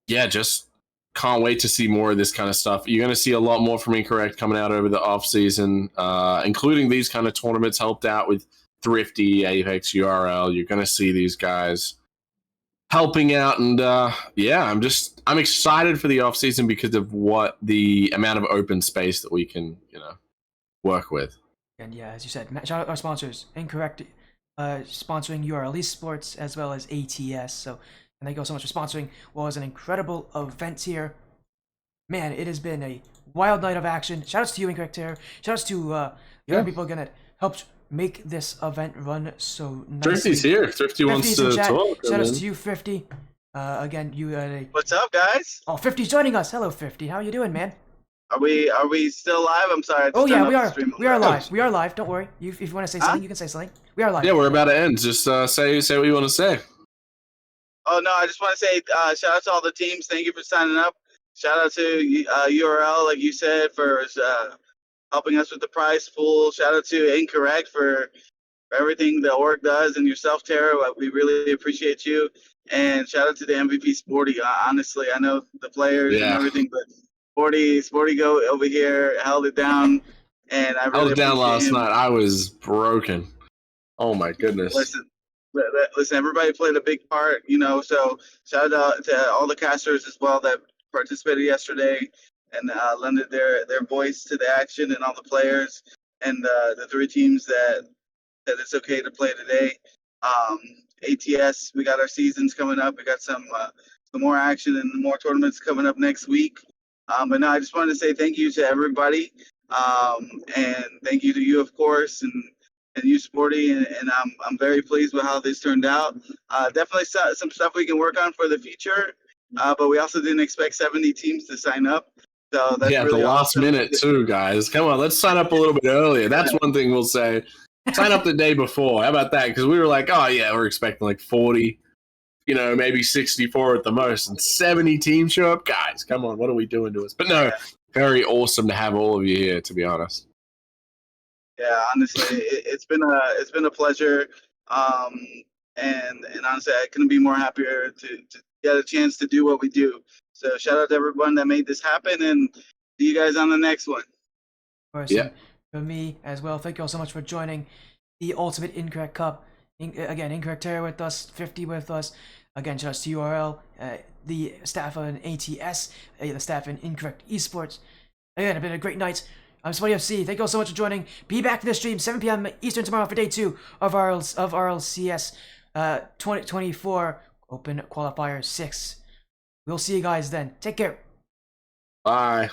yeah, just can't wait to see more of this kind of stuff. You're going to see a lot more from Incorrect coming out over the off season, including these kind of tournaments helped out with Thrifty, Apex, URL. You're going to see these guys helping out, and I'm excited for the off season because of what the amount of open space that we can, work with. And yeah, as you said, shout out our sponsors, Incorrect, sponsoring URL Esports as well as ATS. So. And thank you all so much for sponsoring what was an incredible event here. Man, it has been a wild night of action. Shoutouts to you, IncorrectTerror. Shoutouts to the other people again that helped make this event run so nicely. Thrifty's here. Thrifty wants to talk. Shoutouts to you, Thrifty. Again, you had a... What's up, guys? Oh, 50's joining us. Hello, 50. How you doing, man? Are we still live? I'm sorry. Oh yeah, we are. We are live. We are live. Don't worry. If you want to say something, you can say something. We are live. Yeah, we're about to end. Just say what you want to say. Oh no, I just want to say shout out to all the teams. Thank you for signing up. shout out to URL, like you said, for helping us with the prize pool. Shout out to Incorrect for everything the org does, and yourself, Tara. We really appreciate you. And shout out to the MVP Sporty. Honestly, I know the players and Yeah. everything, but Sporty go over here held it down, and I I really was down appreciate last him. night. I was broken. Oh my goodness. Listen, everybody played a big part, So shout out to all the casters as well that participated yesterday and lended their voice to the action, and all the players and the 3 teams that it's okay to play today. ATS, we got our seasons coming up. We got some more action and more tournaments coming up next week. But no, I just wanted to say thank you to everybody, and thank you to you, of course, and you, Sporty. And I'm very pleased with how this turned out. Definitely some stuff we can work on for the future. But we also didn't expect 70 teams to sign up. So that's Yeah, really the last awesome. minute too, guys. Come on, let's sign up a little bit earlier. That's one thing we'll say. Sign up the day before. How about that? Because we were like, oh yeah, we're expecting like 40, maybe 64 at the most, and 70 teams show up. Guys, come on, what are we doing to us? But no, very awesome to have all of you here, to be honest. Yeah, honestly, it's been a pleasure, and honestly, I couldn't be more happier to get a chance to do what we do. So shout out to everyone that made this happen, and see you guys on the next one. Of course, Yeah. and for me as well, thank you all so much for joining the Ultimate Incorrect Cup. Again, IncorrectTerror with us, 50 with us. Again, shout out to URL, the staff on ATS, the staff in Incorrect Esports. Again, it's been a great night. I'm Spotty FC. Thank you all so much for joining. Be back to the stream 7 p.m. Eastern tomorrow for day 2 of RLCS 2024 Open Qualifier 6. We'll see you guys then. Take care. Bye.